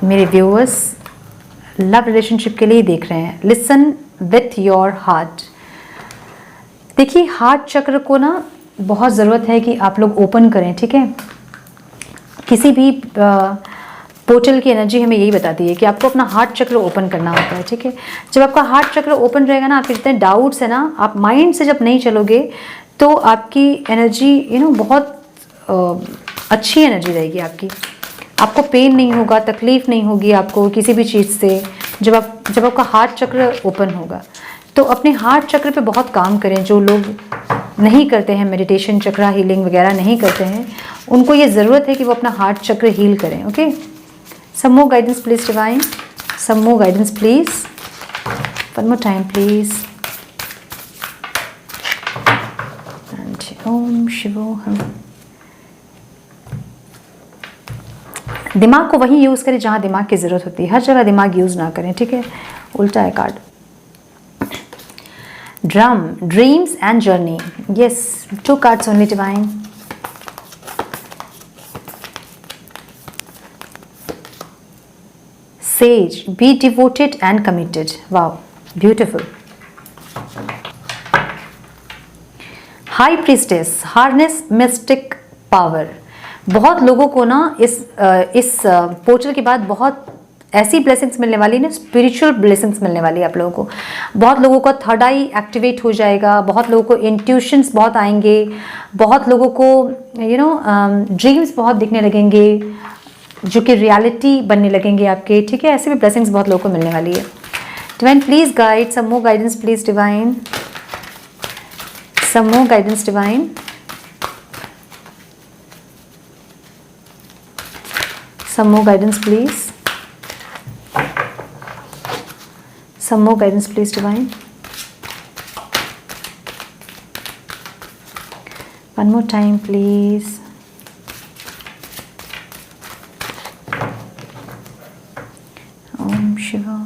मेरे व्यूअर्स लव रिलेशनशिप के लिए देख रहे हैं। Listen with your heart. देखिए, हार्ट चक्र को ना बहुत ज़रूरत है कि आप लोग ओपन करें, ठीक है। किसी भी पोर्टल की एनर्जी हमें यही बताती है कि आपको अपना हार्ट चक्र ओपन करना होता है, ठीक है। जब आपका हार्ट चक्र ओपन रहेगा ना, आपके जितने डाउट्स है ना, आप माइंड से जब नहीं चलोगे तो आपकी एनर्जी बहुत अच्छी एनर्जी रहेगी आपकी। आपको पेन नहीं होगा, तकलीफ नहीं होगी आपको किसी भी चीज़ से जब आपका हार्ट चक्र ओपन होगा। तो अपने हार्ट चक्र पे बहुत काम करें। जो लोग नहीं करते हैं मेडिटेशन, चक्रा हीलिंग वगैरह नहीं करते हैं, उनको ये ज़रूरत है कि वो अपना हार्ट चक्र हील करें। Okay, some more guidance please divine, some more guidance please, one One more time please. And ओम शिवोहम. दिमाग को वहीं यूज़ करें जहाँ दिमाग की ज़रूरत होती है, हर जगह दिमाग यूज़ ना करें, ठीक है. उल्टा है card. Drum, dreams and journey. Yes, 2 cards only divine. Sage, be devoted and committed. Wow, beautiful. High priestess, harness mystic power. बहुत लोगों को ना इस पोर्टल के बाद बहुत ऐसी ब्लेसिंग्स मिलने वाली ना, स्पिरिचुअल ब्लेसिंग्स मिलने वाली है आप लोगों को. बहुत लोगों का थर्ड आई एक्टिवेट हो जाएगा, बहुत लोगों को इंट्यूशंस बहुत आएंगे, बहुत लोगों को ड्रीम्स बहुत दिखने लगेंगे जो कि रियलिटी बनने लगेंगे आपके, ठीक है. ऐसे भी ब्लेसिंग्स बहुत लोगों को मिलने वाली है. Divine please guide, some more guidance please divine, some more guidance divine. Some more guidance please. Some more guidance please divine. One more time please. Om Shiva.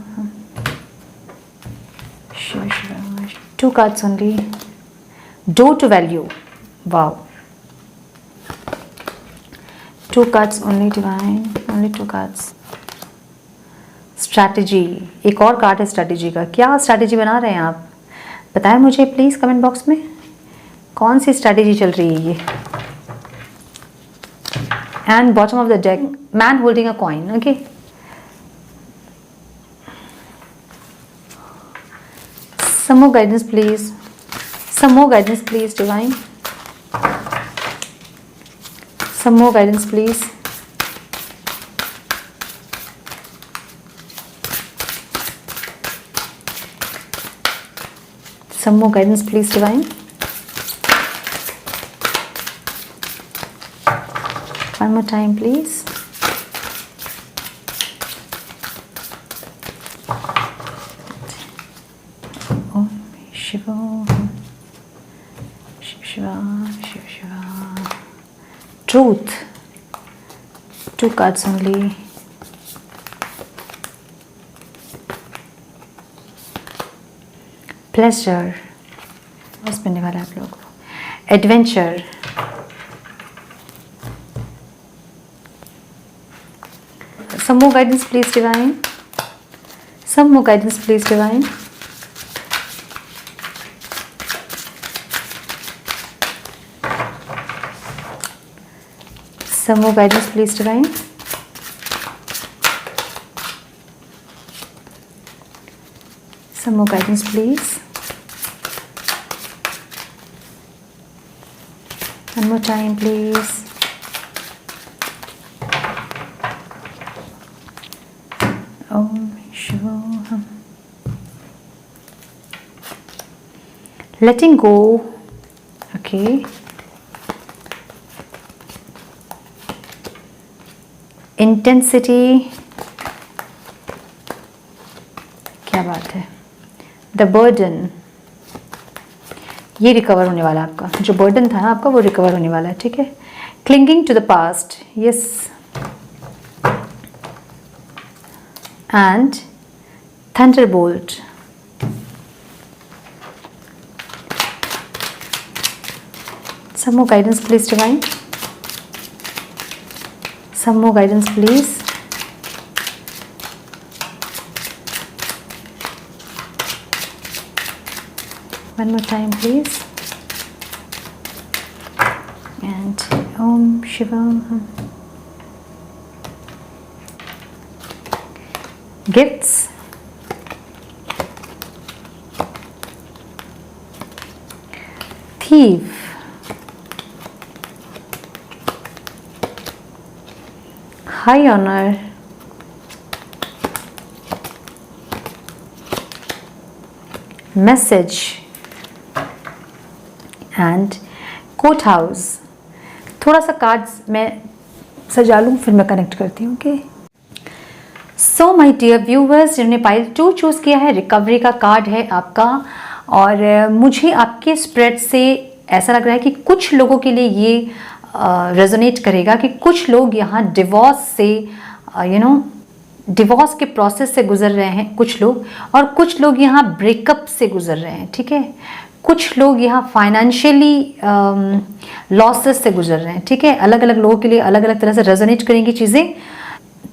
Shiva Shiva. 2 cards only. Door to value. Wow. 2 cards only divine. Only 2 cards. Strategy, एक और कार्ड है स्ट्रैटेजी का. क्या स्ट्रैटेजी बना रहे हैं आप, बताएं मुझे प्लीज कमेंट बॉक्स में. कौन सी स्ट्रैटेजी चल रही है ये. And bottom of the deck, man holding a coin. Okay, some more guidance please, some more guidance please divine, some more guidance please. Some more guidance please divine. One more time please. Om Shiva, Shiva Shiva, Shiva Shiva. Truth, 2 cards only. Pleasure, बस मिलने वाला है आप लोगों को. Adventure, some more guidance please divine, some more guidance please divine. Some more guidance please divine. Some more guidance please. One more time please. Om Shivoham. Letting go. Okay. Intensity, क्या बात है. द बर्डन, ये रिकवर होने वाला है आपका, जो बर्डन था ना आपका वो रिकवर होने वाला है, ठीक है. Clinging to the past, yes. And thunderbolt. Some more guidance please divine. Some more guidance please. One more time please. And Om Shiva. Gifts. Thief. High honor. Message. And court house. थोड़ा सा कार्ड्स मैं सजा लूँ फिर मैं कनेक्ट करती हूँ. Okay, so my dear viewers, जिन्होंने पाइल 2 चूज़ किया है, रिकवरी का कार्ड है आपका। और मुझे आपके स्प्रेड से ऐसा लग रहा है कि कुछ लोगों के लिए ये रेजोनेट करेगा कि कुछ लोग यहाँ डिवोर्स से डिवोर्स के प्रोसेस से गुजर रहे हैं कुछ लोग, और कुछ लोग यहाँ ब्रेकअप से गुजर रहे हैं। ठीक है, कुछ लोग यहाँ फाइनेंशियली लॉसेस से गुजर रहे हैं। ठीक है, अलग अलग लोगों के लिए अलग अलग तरह से रेजोनेट करेंगी चीज़ें।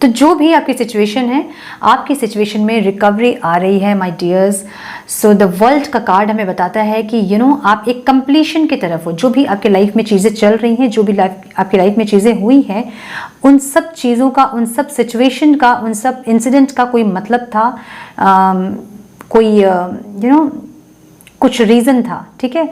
तो जो भी आपकी सिचुएशन है, आपकी सिचुएशन में रिकवरी आ रही है my dears. So the world का कार्ड हमें बताता है कि आप एक कंप्लीशन की तरफ हो। जो भी आपके लाइफ में चीज़ें चल रही हैं, जो भी आपकी लाइफ में चीज़ें हुई हैं, उन सब चीज़ों का, उन सब सिचुएशन का, उन सब इंसिडेंट का कोई मतलब था, कोई कुछ रीज़न था। ठीक है,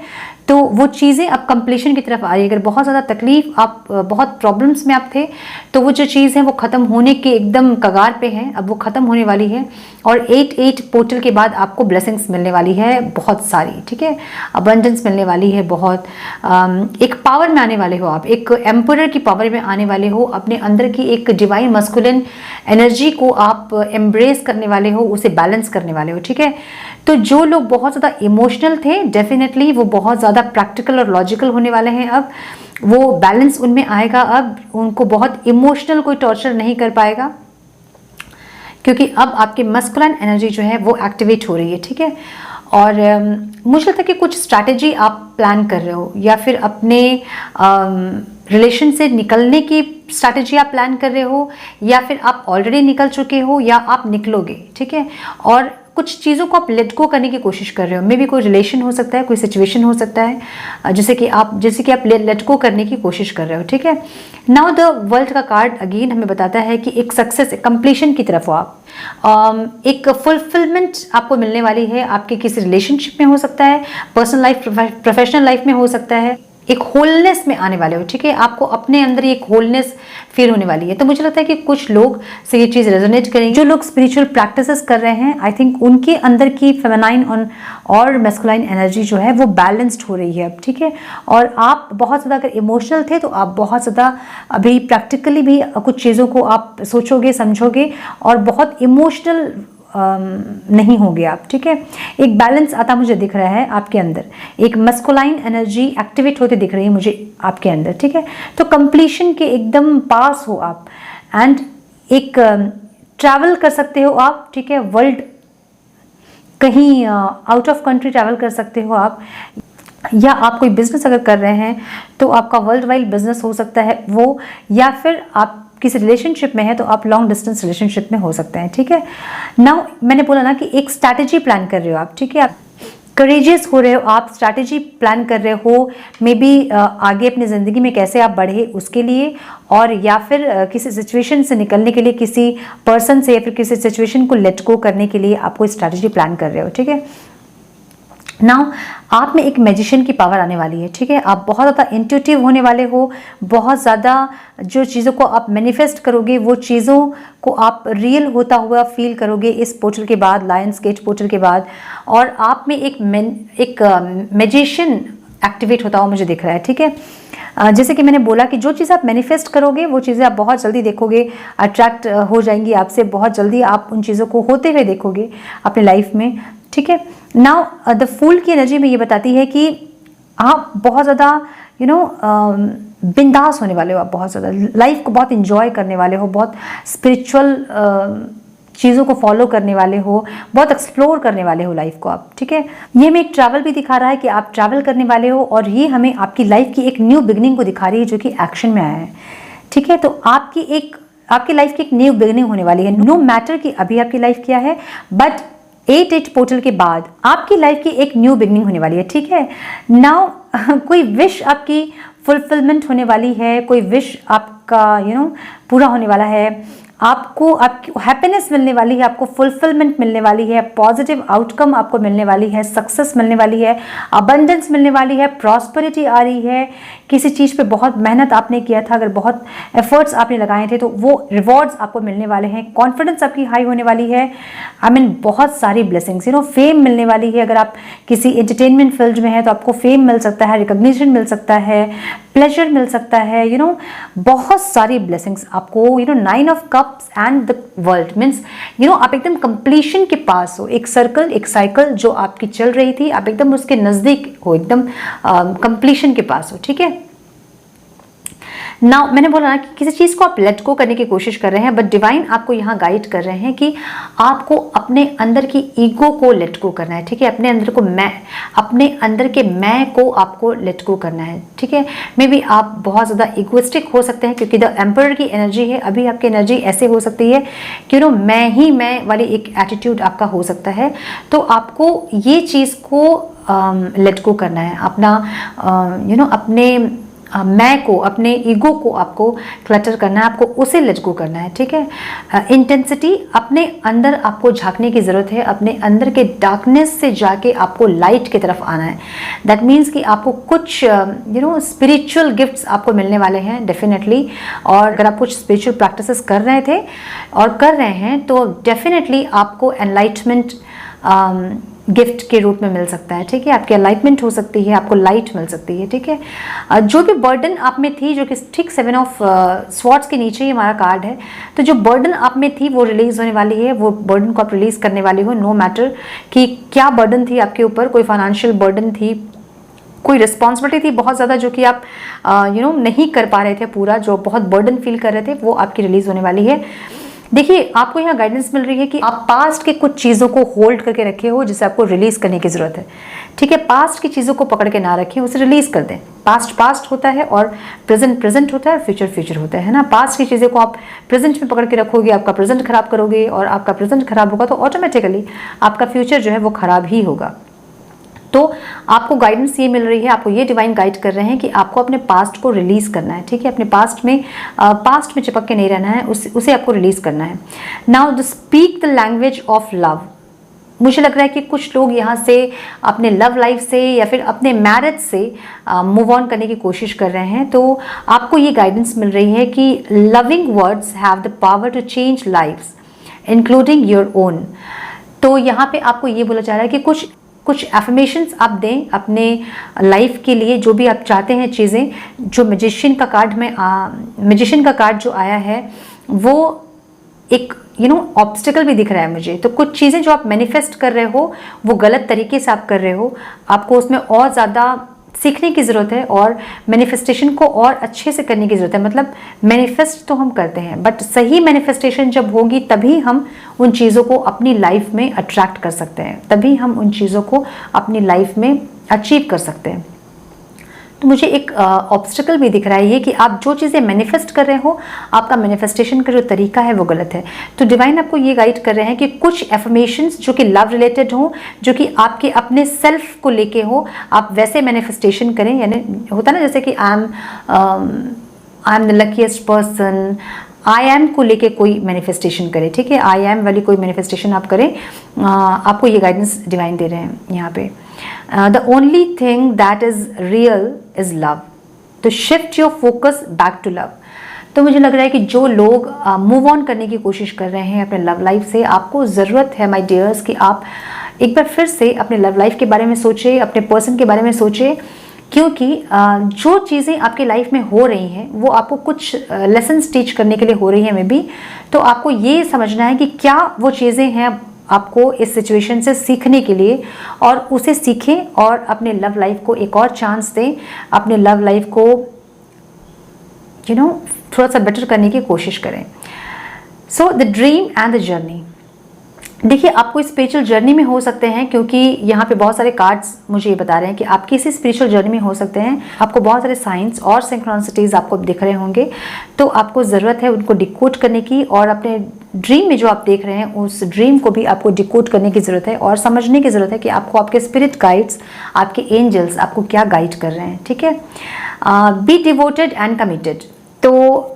तो वो चीज़ें अब कंप्लीशन की तरफ आ रही है। अगर बहुत ज़्यादा तकलीफ, आप बहुत प्रॉब्लम्स में आप थे, तो वो जो चीज़ है वो ख़त्म होने के एकदम कगार पे है, अब वो ख़त्म होने वाली है। और 8-8 पोर्टल के बाद आपको ब्लेसिंग्स मिलने वाली है बहुत सारी। ठीक है, अबंडेंस मिलने वाली है बहुत। एक पावर में आने वाले हो आप, एक एम्परर की पावर में आने वाले हो। अपने अंदर की एक डिवाइन मस्कुलिन एनर्जी को आप एम्ब्रेस करने वाले हो, उसे बैलेंस करने वाले हो। ठीक है, तो जो लोग बहुत ज़्यादा इमोशनल थे, डेफिनेटली वो बहुत ज़्यादा प्रैक्टिकल और लॉजिकल होने वाले हैं। अब वो बैलेंस उनमें आएगा। अब उनको बहुत इमोशनल कोई टॉर्चर नहीं कर पाएगा, क्योंकि अब आपकी मस्कुलाइन एनर्जी जो है वो एक्टिवेट हो रही है। ठीक है, और मुझे लगता है कि कुछ स्ट्रैटेजी आप प्लान कर रहे हो, या फिर अपने रिलेशन से निकलने की स्ट्रैटेजी आप प्लान कर रहे हो, या फिर आप ऑलरेडी निकल चुके हो, या आप निकलोगे। ठीक है, और कुछ चीज़ों को आप लेट गो करने की कोशिश कर रहे हो। मे बी कोई रिलेशन हो सकता है, कोई सिचुएशन हो सकता है, जैसे कि आप लेट गो करने की कोशिश कर रहे हो। ठीक है, नाउ द वर्ल्ड का कार्ड अगेन हमें बताता है कि एक सक्सेस, कंप्लीशन की तरफ हो आप। एक फुलफिलमेंट आपको मिलने वाली है। आपके किसी रिलेशनशिप में हो सकता है, पर्सनल लाइफ, प्रोफेशनल लाइफ में हो सकता है। एक होलनेस में आने वाले हो। ठीक है, आपको अपने अंदर एक होलनेस फील होने वाली है। तो मुझे लगता है कि कुछ लोग से ये चीज़ रेजोनेट करेंगे। जो लोग स्पिरिचुअल प्रैक्टिसेस कर रहे हैं, आई थिंक उनके अंदर की फेमिनाइन और मैस्कुलाइन एनर्जी जो है वो बैलेंस्ड हो रही है अब। ठीक है, और आप बहुत ज़्यादा अगर इमोशनल थे, तो आप बहुत ज़्यादा अभी प्रैक्टिकली भी कुछ चीज़ों को आप सोचोगे, समझोगे, और बहुत इमोशनल नहीं होंगे आप। ठीक है, एक बैलेंस आता मुझे दिख रहा है आपके अंदर, एक मस्कुलाइन एनर्जी एक्टिवेट होते दिख रही है मुझे आपके अंदर। ठीक है, तो कंप्लीशन के एकदम पास हो आप, एंड एक ट्रैवल कर सकते हो आप। ठीक है, वर्ल्ड, कहीं आउट ऑफ कंट्री ट्रैवल कर सकते हो आप, या आप कोई बिजनेस अगर कर रहे हैं तो आपका वर्ल्ड वाइड बिजनेस हो सकता है वो, या फिर आप किसी रिलेशनशिप में है तो आप लॉन्ग डिस्टेंस रिलेशनशिप में हो सकते हैं। ठीक है, नाउ मैंने बोला ना कि एक स्ट्रैटेजी प्लान कर रहे हो आप। ठीक है, आप करेजियस हो रहे हो, आप स्ट्रैटेजी प्लान कर रहे हो, मे बी आगे अपनी ज़िंदगी में कैसे आप बढ़े उसके लिए, और या फिर किसी सिचुएशन से निकलने के लिए, किसी पर्सन से, या फिर किसी सिचुएशन को लेट गो करने के लिए आप कोई स्ट्रैटेजी प्लान कर रहे हो। ठीक है, नाउ आप में एक मैजिशियन की पावर आने वाली है। ठीक है, आप बहुत ज़्यादा इंट्यूटिव होने वाले हो, बहुत ज़्यादा जो चीज़ों को आप मैनिफेस्ट करोगे, वो चीज़ों को आप रियल होता हुआ फील करोगे इस पोर्टल के बाद, लायंस गेट पोर्टल के बाद। और आप में एक मैजिशियन एक्टिवेट होता हुआ मुझे दिख रहा है। ठीक है, जैसे कि मैंने बोला कि जो चीज़ आप मैनिफेस्ट करोगे, वो चीज़ें आप बहुत जल्दी देखोगे, अट्रैक्ट हो जाएंगी आपसे, बहुत जल्दी आप उन चीज़ों को होते हुए देखोगे अपने लाइफ में। ठीक है, नाउ द फूल की एनर्जी में ये बताती है कि आप बहुत ज़्यादा बिंदास होने वाले हो, आप बहुत ज़्यादा लाइफ को बहुत इंजॉय करने वाले हो, बहुत स्पिरिचुअल चीज़ों को फॉलो करने वाले हो, बहुत एक्सप्लोर करने वाले हो लाइफ को आप। ठीक है, ये हमें एक ट्रैवल भी दिखा रहा है कि आप ट्रैवल करने वाले हो, और ये हमें आपकी लाइफ की एक न्यू बिगनिंग को दिखा रही है जो कि एक्शन में आया है। ठीक है, तो आपकी लाइफ की एक न्यू बिगनिंग होने वाली है। नो मैटर कि अभी आपकी लाइफ क्या है, बट 8-8 पोर्टल के बाद आपकी लाइफ की एक न्यू बिगनिंग होने वाली है। ठीक है, नाउ कोई विश आपकी फुलफिलमेंट होने वाली है, कोई विश आपका पूरा होने वाला है, आपको आपकी हैप्पीनेस मिलने वाली है, आपको फुलफिलमेंट मिलने वाली है, पॉजिटिव आउटकम आपको मिलने वाली है, सक्सेस मिलने वाली है, अबंडेंस मिलने वाली है, प्रॉस्पेरिटी आ रही है। किसी चीज़ पे बहुत मेहनत आपने किया था, अगर बहुत एफर्ट्स आपने लगाए थे, तो वो रिवॉर्ड्स आपको मिलने वाले हैं, कॉन्फिडेंस आपकी हाई होने वाली है। बहुत सारी ब्लेसिंग्स, फेम मिलने वाली है। अगर आप किसी एंटरटेनमेंट फील्ड में है तो आपको फेम मिल सकता है, रिकॉग्निशन मिल सकता है, प्लेजर मिल सकता है, बहुत सारी ब्लेसिंग्स आपको, 9 of cups and the world means आप एकदम कंप्लीशन के पास हो, एक सर्कल, एक साइकिल जो आपकी चल रही थी, आप एकदम उसके नज़दीक हो, एकदम कंप्लीशन के पास हो, ठीक है। नाउ मैंने बोला ना कि किसी चीज़ को आप लेट गो करने की कोशिश कर रहे हैं, बट डिवाइन आपको यहाँ गाइड कर रहे हैं कि आपको अपने अंदर की ईगो को लेट गो करना है, ठीक है। अपने अंदर के मैं को आपको लेट गो करना है, ठीक है। मे बी आप बहुत ज़्यादा इगोइस्टिक हो सकते हैं, क्योंकि द एम्परर की एनर्जी है, अभी आपकी एनर्जी ऐसे हो सकती है कि मैं वाली एक एटीट्यूड आपका हो सकता है। तो आपको ये चीज़ को लेट गो करना है, अपना अपने मैं को, अपने ईगो को आपको क्लटर करना है, आपको उसे लेट गो करना है, ठीक है। इंटेंसिटी, अपने अंदर आपको झांकने की ज़रूरत है, अपने अंदर के डार्कनेस से जाके आपको लाइट की तरफ आना है। दैट मीन्स कि आपको कुछ स्पिरिचुअल गिफ्ट्स आपको मिलने वाले हैं डेफिनेटली। और अगर आप कुछ स्पिरिचुअल प्रैक्टिसेस कर रहे थे और कर रहे हैं तो डेफिनेटली आपको एनलाइटमेंट गिफ्ट के रूप में मिल सकता है, ठीक है। आपकी एनलाइटमेंट हो सकती है, आपको लाइट मिल सकती है, ठीक है। जो भी बर्डन आप में थी, जो कि ठीक 7 ऑफ स्वॉर्ड्स के नीचे ही हमारा कार्ड है, तो जो बर्डन आप में थी वो रिलीज होने वाली है, वो बर्डन को आप रिलीज करने वाली हो। नो मैटर कि क्या बर्डन थी आपके ऊपर, कोई फाइनेंशियल बर्डन थी, कोई रिस्पॉन्सिबिलिटी थी बहुत ज़्यादा जो कि आप नहीं कर पा रहे थे पूरा, जो बहुत बर्डन फील कर रहे थे, वो आपकी रिलीज होने वाली है। देखिए, आपको यहाँ गाइडेंस मिल रही है कि आप पास्ट के कुछ चीज़ों को होल्ड करके रखे हो, जिसे आपको रिलीज करने की ज़रूरत है, ठीक है। पास्ट की चीज़ों को पकड़ के ना रखें, उसे रिलीज कर दें। पास्ट होता है और प्रेजेंट होता है और फ्यूचर होता है ना। पास्ट की चीज़ों को आप प्रेजेंट में पकड़ के रखोगे, आपका प्रेजेंट खराब करोगे, और आपका प्रेजेंट खराब होगा तो ऑटोमेटिकली आपका फ्यूचर जो है वो खराब ही होगा। तो आपको गाइडेंस ये मिल रही है, आपको ये डिवाइन गाइड कर रहे हैं कि आपको अपने पास्ट को रिलीज करना है, ठीक है। अपने पास्ट में चिपक के नहीं रहना है, उसे आपको रिलीज करना है। Now speak the language of love. मुझे लग रहा है कि कुछ लोग यहाँ से अपने लव लाइफ से या फिर अपने मैरिज से मूव ऑन करने की कोशिश कर रहे हैं। तो आपको ये गाइडेंस मिल रही है कि loving words have the power to change lives including your own. तो यहाँ पे आपको ये बोला जा रहा है कि कुछ एफर्मेशंस आप दें अपने लाइफ के लिए, जो भी आप चाहते हैं चीज़ें। जो मैजिशियन का कार्ड जो आया है वो एक ऑब्स्टिकल भी दिख रहा है मुझे। तो कुछ चीज़ें जो आप मैनिफेस्ट कर रहे हो वो गलत तरीके से आप कर रहे हो, आपको उसमें और ज़्यादा सीखने की ज़रूरत है और मैनिफेस्टेशन को और अच्छे से करने की ज़रूरत है। मतलब मैनिफेस्ट तो हम करते हैं, बट सही मैनिफेस्टेशन जब होगी तभी हम उन चीज़ों को अपनी लाइफ में अट्रैक्ट कर सकते हैं, तभी हम उन चीज़ों को अपनी लाइफ में अचीव कर सकते हैं। तो मुझे एक ऑब्स्टिकल भी दिख रहा है ये कि आप जो चीज़ें मैनिफेस्ट कर रहे हो, आपका मैनिफेस्टेशन का जो तरीका है वो गलत है। तो डिवाइन आपको ये गाइड कर रहे हैं कि कुछ एफर्मेशंस जो कि लव रिलेटेड हो, जो कि आपके अपने सेल्फ को लेके हो, आप वैसे मैनिफेस्टेशन करें। यानी होता ना जैसे कि I am the luckiest person, I am को लेके कोई मैनिफेस्टेशन करें, ठीक है। आई एम वाली कोई मैनिफेस्टेशन आप करें। आपको ये गाइडेंस डिवाइन दे रहे हैं यहाँ पे। The only thing that is real is love, तो shift your focus back to love. तो मुझे लग रहा है कि जो लोग मूव ऑन करने की कोशिश कर रहे हैं अपने लव लाइफ से, आपको ज़रूरत है माय डियर्स कि आप एक बार फिर से अपने लव लाइफ के बारे में सोचें, अपने पर्सन के बारे में सोचें, क्योंकि जो चीज़ें आपकी लाइफ में हो रही हैं वो आपको कुछ लेसन्स टीच करने के लिए हो रही हैं मे बी। तो आपको ये समझना है कि क्या वो चीज़ें हैं आपको इस सिचुएशन से सीखने के लिए, और उसे सीखें और अपने लव लाइफ को एक और चांस दें, अपने लव लाइफ को थोड़ा सा बेटर करने की कोशिश करें। So the dream and the journey. देखिए, आपको स्पिरिचुअल जर्नी में हो सकते हैं, क्योंकि यहाँ पे बहुत सारे कार्ड्स मुझे ये बता रहे हैं कि आप किसी स्पिरिचुअल जर्नी में हो सकते हैं। आपको बहुत सारे साइंस और सिंक्रोनिसिटीज आपको दिख रहे होंगे, तो आपको ज़रूरत है उनको डिकोड करने की, और अपने ड्रीम में जो आप देख रहे हैं उस ड्रीम को भी आपको डिकोड करने की ज़रूरत है और समझने की ज़रूरत है कि आपको आपके स्पिरिट गाइड्स, आपके एंजल्स आपको क्या गाइड कर रहे हैं, ठीक है। Be devoted and committed. तो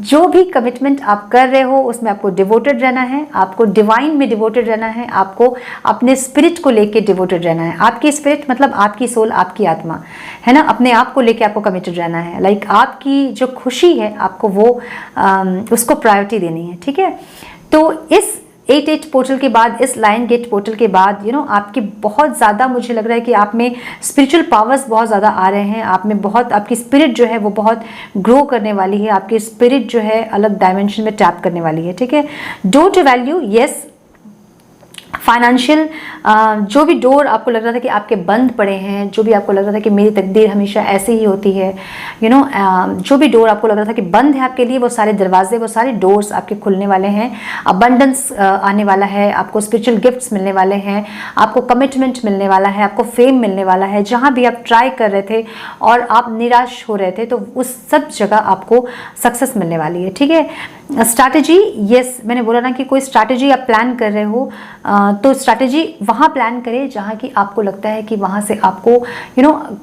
जो भी कमिटमेंट आप कर रहे हो उसमें आपको डिवोटेड रहना है, आपको डिवाइन में डिवोटेड रहना है, आपको अपने स्पिरिट को लेके डिवोटेड रहना है। आपकी स्पिरिट मतलब आपकी सोल, आपकी आत्मा है ना, अपने आप को लेके आपको कमिटेड रहना है। लाइक आपकी जो खुशी है आपको वो उसको प्रायोरिटी देनी है, ठीक है। तो इस 8-8 पोर्टल के बाद, इस लाइन गेट पोर्टल के बाद आपके बहुत ज़्यादा, मुझे लग रहा है कि आप में स्पिरिचुअल पावर्स बहुत ज़्यादा आ रहे हैं। आप में बहुत, आपकी स्पिरिट जो है वो बहुत ग्रो करने वाली है। आपकी स्पिरिट जो है अलग डायमेंशन में टैप करने वाली है, ठीक है। Door to value, yes, financial जो भी डोर आपको लग रहा था कि आपके बंद पड़े हैं, जो भी आपको लग रहा था कि मेरी तकदीर हमेशा ऐसे ही होती है, जो भी डोर आपको लग रहा था कि बंद है आपके लिए, वो सारे दरवाजे, वो सारे डोर्स आपके खुलने वाले हैं। अबंडेंस आने वाला है, आपको स्पिरिचुअल गिफ्ट्स मिलने वाले हैं, आपको कमिटमेंट मिलने वाला है, आपको फेम मिलने वाला है। जहाँ भी आप ट्राई कर रहे थे और आप निराश हो रहे थे, तो उस सब जगह आपको सक्सेस मिलने वाली है, ठीक है। स्ट्रैटेजी, यस, मैंने बोला ना कि कोई स्ट्रैटेजी आप प्लान कर रहे हो, तो स्ट्रैटेजी वहाँ प्लान करें जहाँ की आपको लगता है कि वहाँ से आपको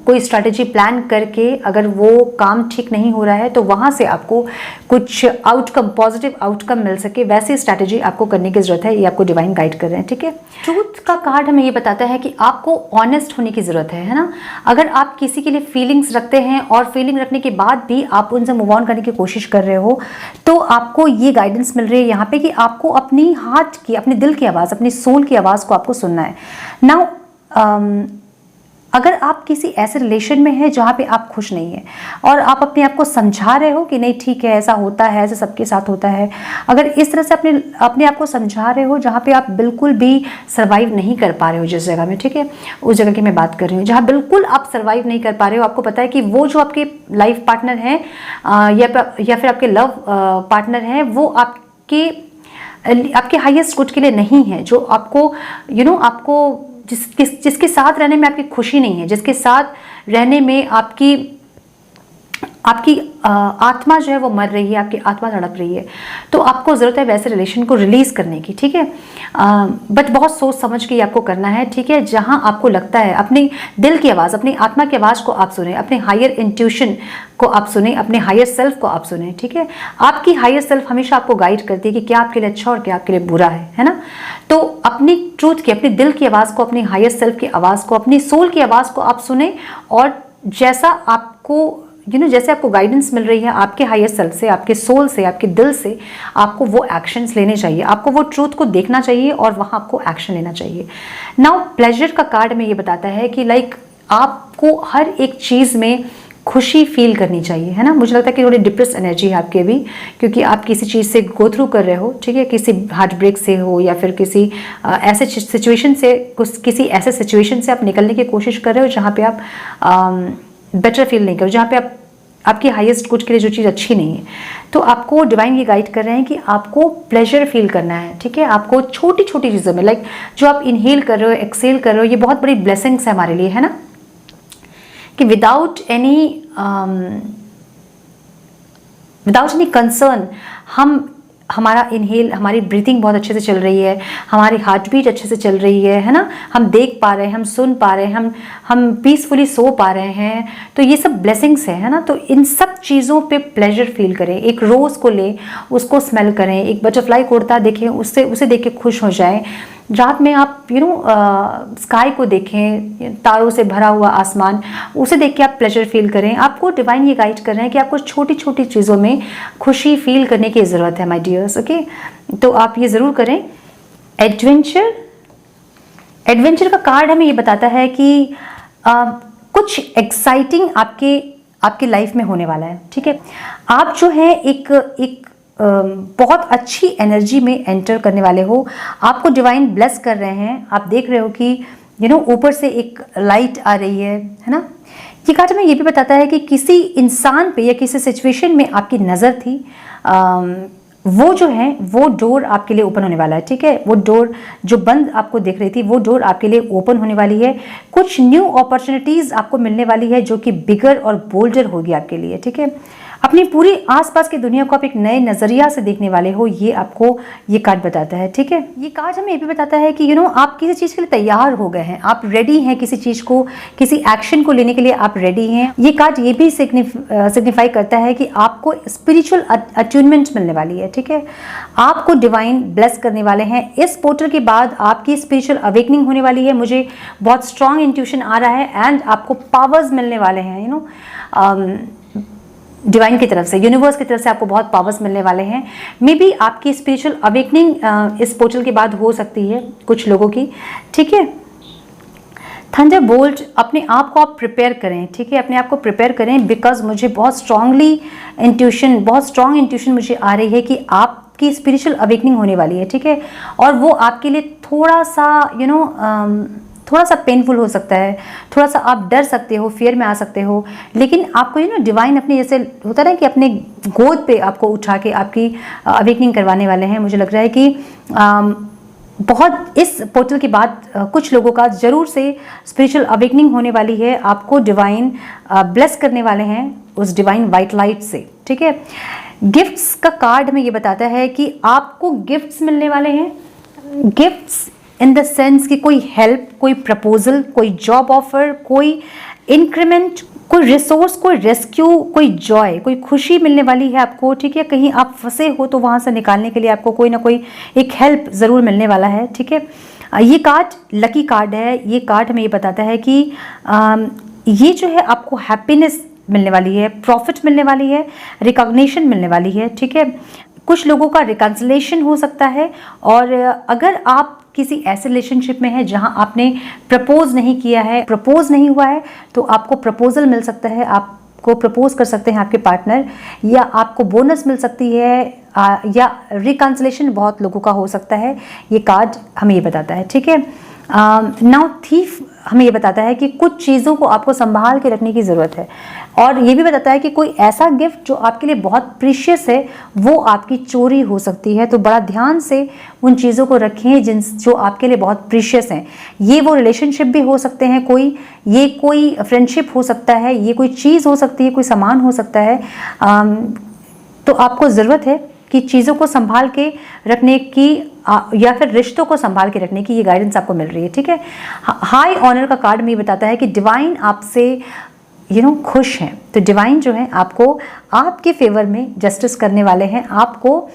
कोई स्ट्रैटेजी प्लान करके अगर वो काम ठीक नहीं हो रहा है तो वहाँ से आपको कुछ आउटकम, पॉजिटिव आउटकम मिल सके, वैसी स्ट्रैटेजी आपको करने की ज़रूरत है। ये आपको डिवाइन गाइड कर रहे हैं, ठीक है। ट्रूथ का कार्ड हमें ये बताता है कि आपको ऑनेस्ट होने की ज़रूरत है ना। अगर आप किसी के लिए फीलिंग्स रखते हैं और फीलिंग रखने के बाद भी आप उनसे मूव ऑन करने की कोशिश कर रहे हो, तो आपको ये गाइडेंस मिल रही है यहाँ पे कि आपको अपनी हार्ट की, अपने दिल की आवाज़, अपनी सोल की आवाज़ को आपको सुनना है। नाउ अगर आप किसी ऐसे रिलेशन में हैं जहाँ पे आप खुश नहीं हैं और आप अपने आप को समझा रहे हो कि नहीं ठीक है, ऐसा होता है, ऐसा सबके साथ होता है, अगर इस तरह से अपने आप को समझा रहे हो जहाँ पे आप बिल्कुल भी सर्वाइव नहीं कर पा रहे हो जिस जगह में, ठीक है, उस जगह की मैं बात कर रही हूँ जहाँ बिल्कुल आप सर्वाइव नहीं कर पा रहे हो, आपको पता है कि वो जो आपके लाइफ पार्टनर हैं या फिर आपके लव पार्टनर हैं, वो आपके हाईएस्ट गुड के लिए नहीं है, जो आपको आपको जिसके साथ रहने में आपकी खुशी नहीं है, जिसके साथ रहने में आपकी आत्मा जो है वो मर रही है, आपकी आत्मा तड़प रही है, तो आपको ज़रूरत है वैसे रिलेशन को रिलीज करने की, ठीक है। बट बहुत सोच समझ के आपको करना है, ठीक है। जहां आपको लगता है अपने दिल की आवाज़, अपनी आत्मा की आवाज़ को आप सुने, अपने हायर इंट्यूशन को आप सुने, अपने हायर सेल्फ को आप सुने, ठीक है। आपकी हायर सेल्फ हमेशा आपको गाइड करती है कि क्या आपके लिए अच्छा और क्या आपके लिए बुरा है ना। तो अपनी ट्रूथ की, अपने दिल की आवाज़ को, अपनी हायर सेल्फ की आवाज़ को, अपनी सोल की आवाज़ को आप सुने और जैसा आपको जैसे आपको गाइडेंस मिल रही है आपके हायर सेल्फ से, आपके सोल से, आपके दिल से, आपको वो एक्शंस लेने चाहिए, आपको वो ट्रूथ को देखना चाहिए और वहाँ आपको एक्शन लेना चाहिए। नाउ प्लेजर का कार्ड में ये बताता है कि लाइक आपको हर एक चीज़ में खुशी फील करनी चाहिए, है ना। मुझे लगता है कि थोड़ी डिप्रेस एनर्जी है आपकी अभी, क्योंकि आप किसी चीज़ से गो थ्रू कर रहे हो, ठीक है, किसी हार्ट ब्रेक से हो या फिर किसी ऐसे सिचुएशन से, किसी ऐसे सिचुएशन से आप निकलने की कोशिश कर रहे हो जहाँ पे आप बेटर फील नहीं करो, जहाँ पे आपकी हाईएस्ट गुड के लिए जो चीज़ अच्छी नहीं है। तो आपको डिवाइन ये गाइड कर रहे हैं कि आपको प्लेजर फील करना है, ठीक है। आपको छोटी छोटी चीज़ों में, लाइक जो आप इनहेल कर रहे हो, एक्सेल कर रहे हो, ये बहुत बड़ी ब्लेसिंग्स है हमारे लिए, है ना, कि विदाउट एनी कंसर्न हमारा इनहेल, हमारी ब्रीथिंग बहुत अच्छे से चल रही है, हमारी हार्ट बीट अच्छे से चल रही है ना, हम देख पा रहे हैं, हम सुन पा रहे हैं, हम पीसफुली सो पा रहे हैं, तो ये सब ब्लेसिंग्स है ना। तो इन सब चीज़ों पे प्लेजर फील करें। एक रोज़ को लें, उसको स्मेल करें, एक बटरफ्लाई को उड़ता देखें, उसे देख के खुश हो जाएं। रात में आप स्काई को देखें, तारों से भरा हुआ आसमान, उसे देख के आप प्लेजर फील करें। आपको डिवाइन ये गाइड कर रहे हैं कि आपको छोटी छोटी चीज़ों में खुशी फील करने की ज़रूरत है माय डियर्स, ओके। तो आप ये ज़रूर करें। एडवेंचर का कार्ड हमें ये बताता है कि कुछ एक्साइटिंग आपके लाइफ में होने वाला है, ठीक है। आप जो है एक बहुत अच्छी एनर्जी में एंटर करने वाले हो। आपको डिवाइन ब्लेस कर रहे हैं। आप देख रहे हो कि ऊपर से एक लाइट आ रही है ना। ये कार्ड में ये भी बताता है कि किसी इंसान पे या किसी सिचुएशन में आपकी नज़र थी, वो जो है वो डोर आपके लिए ओपन होने वाला है, ठीक है। वो डोर जो बंद आपको दिख रही थी, वो डोर आपके लिए ओपन होने वाली है। कुछ न्यू अपॉर्चुनिटीज़ आपको मिलने वाली है जो कि बिगर और बोल्डर होगी आपके लिए, ठीक है। अपनी पूरी आसपास की दुनिया को आप एक नए नज़रिया से देखने वाले हो, ये आपको ये कार्ड बताता है, ठीक है। ये कार्ड हमें ये भी बताता है कि आप किसी चीज़ के लिए तैयार हो गए हैं, आप रेडी हैं, किसी चीज़ को, किसी एक्शन को लेने के लिए आप रेडी हैं। ये कार्ड ये भी सिग्निफाई करता है कि आपको स्पिरिचुअल अट्यूनमेंट मिलने वाली है, ठीक है। आपको डिवाइन ब्लेस करने वाले हैं। इस पोर्टल के बाद आपकी स्पिरिचुअल अवेकनिंग होने वाली है। मुझे बहुत स्ट्रॉन्ग इंट्यूशन आ रहा है एंड आपको पावर्स मिलने वाले हैं, डिवाइन की तरफ से, यूनिवर्स की तरफ से आपको बहुत पावर्स मिलने वाले हैं। मे बी आपकी स्पिरिचुअल अवेकनिंग इस पोर्टल के बाद हो सकती है कुछ लोगों की, ठीक है। थंडरबोल्ट, अपने आप को आप प्रिपेयर करें, ठीक है, अपने आप को प्रिपेयर करें, बिकॉज मुझे बहुत स्ट्रांग इंट्यूशन मुझे आ रही है कि आपकी स्पिरिचुअल अवेकनिंग होने वाली है, ठीक है। और वो आपके लिए थोड़ा सा थोड़ा सा पेनफुल हो सकता है, थोड़ा सा आप डर सकते हो, फियर में आ सकते हो, लेकिन आपको डिवाइन अपने, जैसे होता है ना कि अपने गोद पे आपको उठा के आपकी अवेकनिंग करवाने वाले हैं। मुझे लग रहा है कि बहुत इस पोर्टल के बाद कुछ लोगों का ज़रूर से स्पिरिचुअल अवेकनिंग होने वाली है। आपको डिवाइन ब्लेस करने वाले हैं उस डिवाइन वाइट लाइट से, ठीक है। गिफ्ट्स का कार्ड में ये बताता है कि आपको गिफ्ट्स मिलने वाले हैं। गिफ्ट्स इन द सेंस कि कोई हेल्प, कोई प्रपोजल, कोई जॉब ऑफर, कोई इंक्रीमेंट, कोई रिसोर्स, कोई रेस्क्यू, कोई जॉय, कोई खुशी मिलने वाली है आपको, ठीक है। कहीं आप फंसे हो तो वहाँ से निकालने के लिए आपको कोई ना कोई एक हेल्प ज़रूर मिलने वाला है, ठीक है। ये कार्ड लकी कार्ड है। ये कार्ड हमें ये बताता है कि ये जो है आपको हैप्पीनेस मिलने वाली है, प्रॉफिट मिलने वाली है, रिकॉग्निशन मिलने वाली है, ठीक है। कुछ लोगों का रिकंसिलेशन हो सकता है, और अगर आप किसी ऐसे रिलेशनशिप में है जहां आपने प्रपोज नहीं किया है, प्रपोज नहीं हुआ है, तो आपको प्रपोजल मिल सकता है, आपको प्रपोज कर सकते हैं आपके पार्टनर, या आपको बोनस मिल सकती है, या रिकंसिलेशन बहुत लोगों का हो सकता है। ये कार्ड हमें ये बताता है, ठीक है। नाउ थीफ हमें ये बताता है कि कुछ चीज़ों को आपको संभाल के रखने की ज़रूरत है, और ये भी बताता है कि कोई ऐसा गिफ्ट जो आपके लिए बहुत प्रीशियस है वो आपकी चोरी हो सकती है। तो बड़ा ध्यान से उन चीज़ों को रखें जो आपके लिए बहुत प्रीशियस हैं। ये वो रिलेशनशिप भी हो सकते हैं, ये कोई फ्रेंडशिप हो सकता है, ये कोई चीज़ हो सकती है, कोई सामान हो सकता है। तो आपको ज़रूरत है कि चीज़ों को संभाल के रखने की, या फिर रिश्तों को संभाल के रखने की ये गाइडेंस आपको मिल रही है, ठीक है। हाई ऑनर का कार्ड में बताता है कि डिवाइन आपसे खुश हैं। तो डिवाइन जो है आपको आपके फेवर में जस्टिस करने वाले हैं, आपको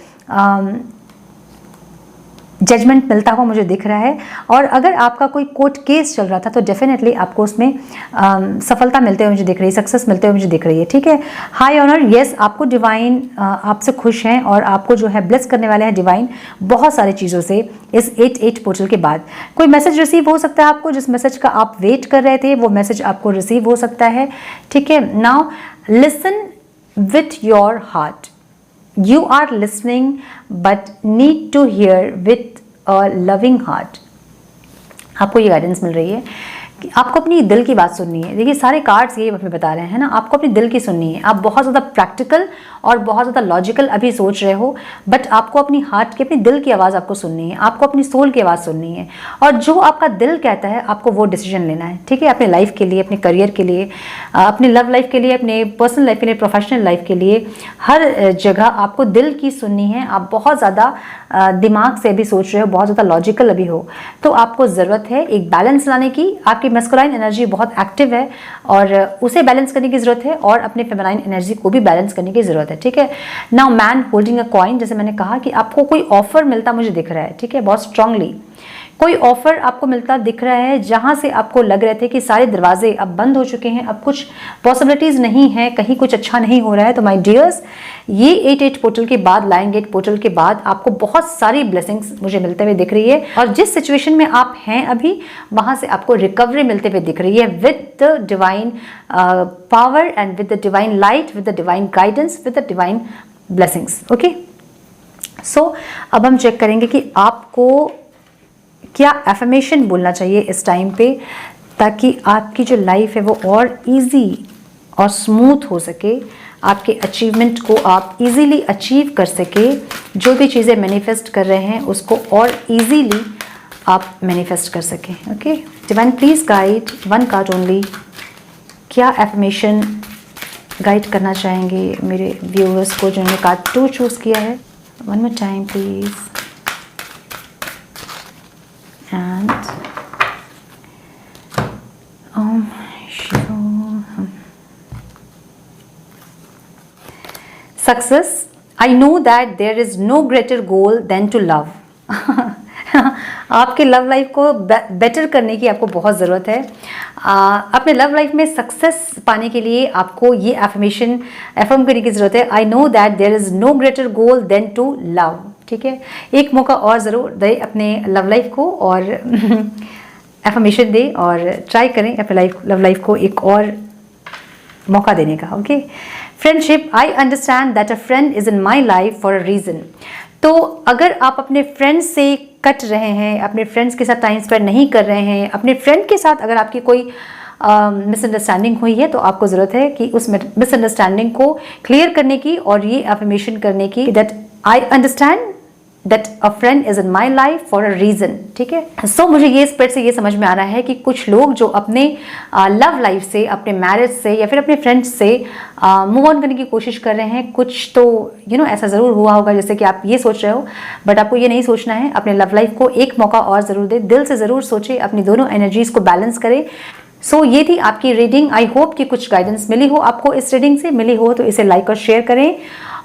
जजमेंट मिलता हुआ मुझे दिख रहा है। और अगर आपका कोई कोर्ट केस चल रहा था तो डेफिनेटली आपको उसमें सफलता मिलते हुए मुझे दिख रही है, सक्सेस मिलते हुए मुझे दिख रही है, ठीक है। हाई ऑनर, यस, आपको डिवाइन आपसे खुश हैं और आपको जो है ब्लेस करने वाले हैं डिवाइन बहुत सारी चीज़ों से इस 8-8 पोर्टल के बाद। कोई मैसेज रिसीव हो सकता है आपको, जिस मैसेज का आप वेट कर रहे थे वो मैसेज आपको रिसीव हो सकता है, ठीक है। Now listen with your heart. You are listening but need to hear with a loving heart. आपको ये गाइडेंस मिल रही है कि आपको अपनी दिल की बात सुननी है। देखिए सारे कार्ड्स यही हमें बता रहे हैं ना, आपको अपनी दिल की सुननी है। आप बहुत ज़्यादा प्रैक्टिकल और बहुत ज़्यादा लॉजिकल अभी सोच रहे हो, बट आपको अपनी हार्ट की, अपनी दिल की आवाज़ आपको सुननी है, आपको अपनी सोल की आवाज़ सुननी है, और जो आपका दिल कहता है आपको वो डिसीजन लेना है, ठीक है। अपने लाइफ के लिए, अपने करियर के लिए, अपने लव लाइफ के लिए, अपने पर्सनल लाइफ के लिए, प्रोफेशनल लाइफ के लिए, हर जगह आपको दिल की सुननी है। आप बहुत ज़्यादा दिमाग से अभी सोच रहे हो, बहुत ज़्यादा लॉजिकल अभी हो, तो आपको ज़रूरत है एक बैलेंस लाने की। आपकी मैस्कुलाइन एनर्जी बहुत एक्टिव है और उसे बैलेंस करने की ज़रूरत है, और अपने फेमिनाइन एनर्जी को भी बैलेंस करने की ज़रूरत है, ठीक है। Now man holding a coin, जैसे मैंने कहा कि आपको कोई ऑफर मिलता मुझे दिख रहा है, ठीक है, बहुत स्ट्रांगली कोई ऑफर आपको मिलता दिख रहा है, जहां से आपको लग रहे थे कि सारे दरवाजे अब बंद हो चुके हैं, अब कुछ पॉसिबिलिटीज नहीं है, कहीं कुछ अच्छा नहीं हो रहा है। तो माय डियर्स, ये 8-8 पोर्टल के बाद, लाइन गेट पोर्टल के बाद आपको बहुत सारी ब्लेसिंग्स मुझे मिलते हुए दिख रही है, और जिस सिचुएशन में आप हैं अभी वहां से आपको रिकवरी मिलते हुए दिख रही है, with the divine power and with the divine light, with the divine guidance, with the divine blessings. Okay, so अब हम चेक करेंगे कि आपको क्या एफर्मेशन बोलना चाहिए इस टाइम पे, ताकि आपकी जो लाइफ है वो और इजी और स्मूथ हो सके, आपके अचीवमेंट को आप इजीली अचीव कर सके, जो भी चीज़ें मैनिफेस्ट कर रहे हैं उसको और इजीली आप मैनिफेस्ट कर सकें। Okay divine, please guide one card only. क्या एफर्मेशन गाइड करना चाहेंगे मेरे व्यूअर्स को जिन्होंने कार्ड 2 चूज़ किया है? One more time please. And success. I know that there is no greater goal than to love. आपके लव लाइफ को बेटर करने की आपको बहुत ज़रूरत है। अपने लव लाइफ में सक्सेस पाने के लिए आपको ये एफर्मेशन एफर्म करने की ज़रूरत है। I know that there is no greater goal than to love. ठीक है, एक मौका और ज़रूर दे अपने लव लाइफ को और एफर्मेशन दे और ट्राई करें अपने लव लाइफ को एक और मौका देने का। Okay, friendship, I understand that a friend is in my life for a reason. तो अगर आप अपने फ्रेंड्स से कट रहे हैं, अपने फ्रेंड्स के साथ टाइम स्पेंड नहीं कर रहे हैं, अपने फ्रेंड के साथ अगर आपकी कोई मिसअंडरस्टैंडिंग हुई है, तो आपको ज़रूरत है कि उस मिसअंडरस्टैंडिंग को क्लियर करने की और ये अफर्मेशन करने की that I understand that a friend is in my life for a reason. ठीक है, सो मुझे ये स्प्रेड से ये समझ में आ रहा है कि कुछ लोग जो अपने लव लाइफ से, अपने मैरिज से या फिर अपने फ्रेंड्स से मूव ऑन करने की कोशिश कर रहे हैं। कुछ तो ऐसा ज़रूर हुआ होगा जैसे कि आप ये सोच रहे हो, बट आपको ये नहीं सोचना है। अपने लव लाइफ को एक मौका और ज़रूर दे, दिल से ज़रूर सोचे, अपनी दोनों एनर्जीज को बैलेंस करें। सो ये थी आपकी रीडिंग। आई होप कि कुछ गाइडेंस मिली हो आपको, इस रीडिंग से मिली हो तो इसे लाइक और शेयर करें,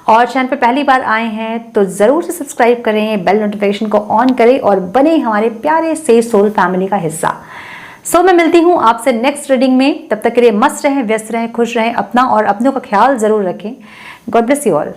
और चैनल पर पहली बार आए हैं तो ज़रूर से सब्सक्राइब करें, बेल नोटिफिकेशन को ऑन करें और बने हमारे प्यारे से सोल फैमिली का हिस्सा। सो मैं मिलती हूँ आपसे नेक्स्ट रीडिंग में। तब तक के लिए मस्त रहें, व्यस्त रहें, खुश रहें, अपना और अपनों का ख्याल ज़रूर रखें। God bless you all.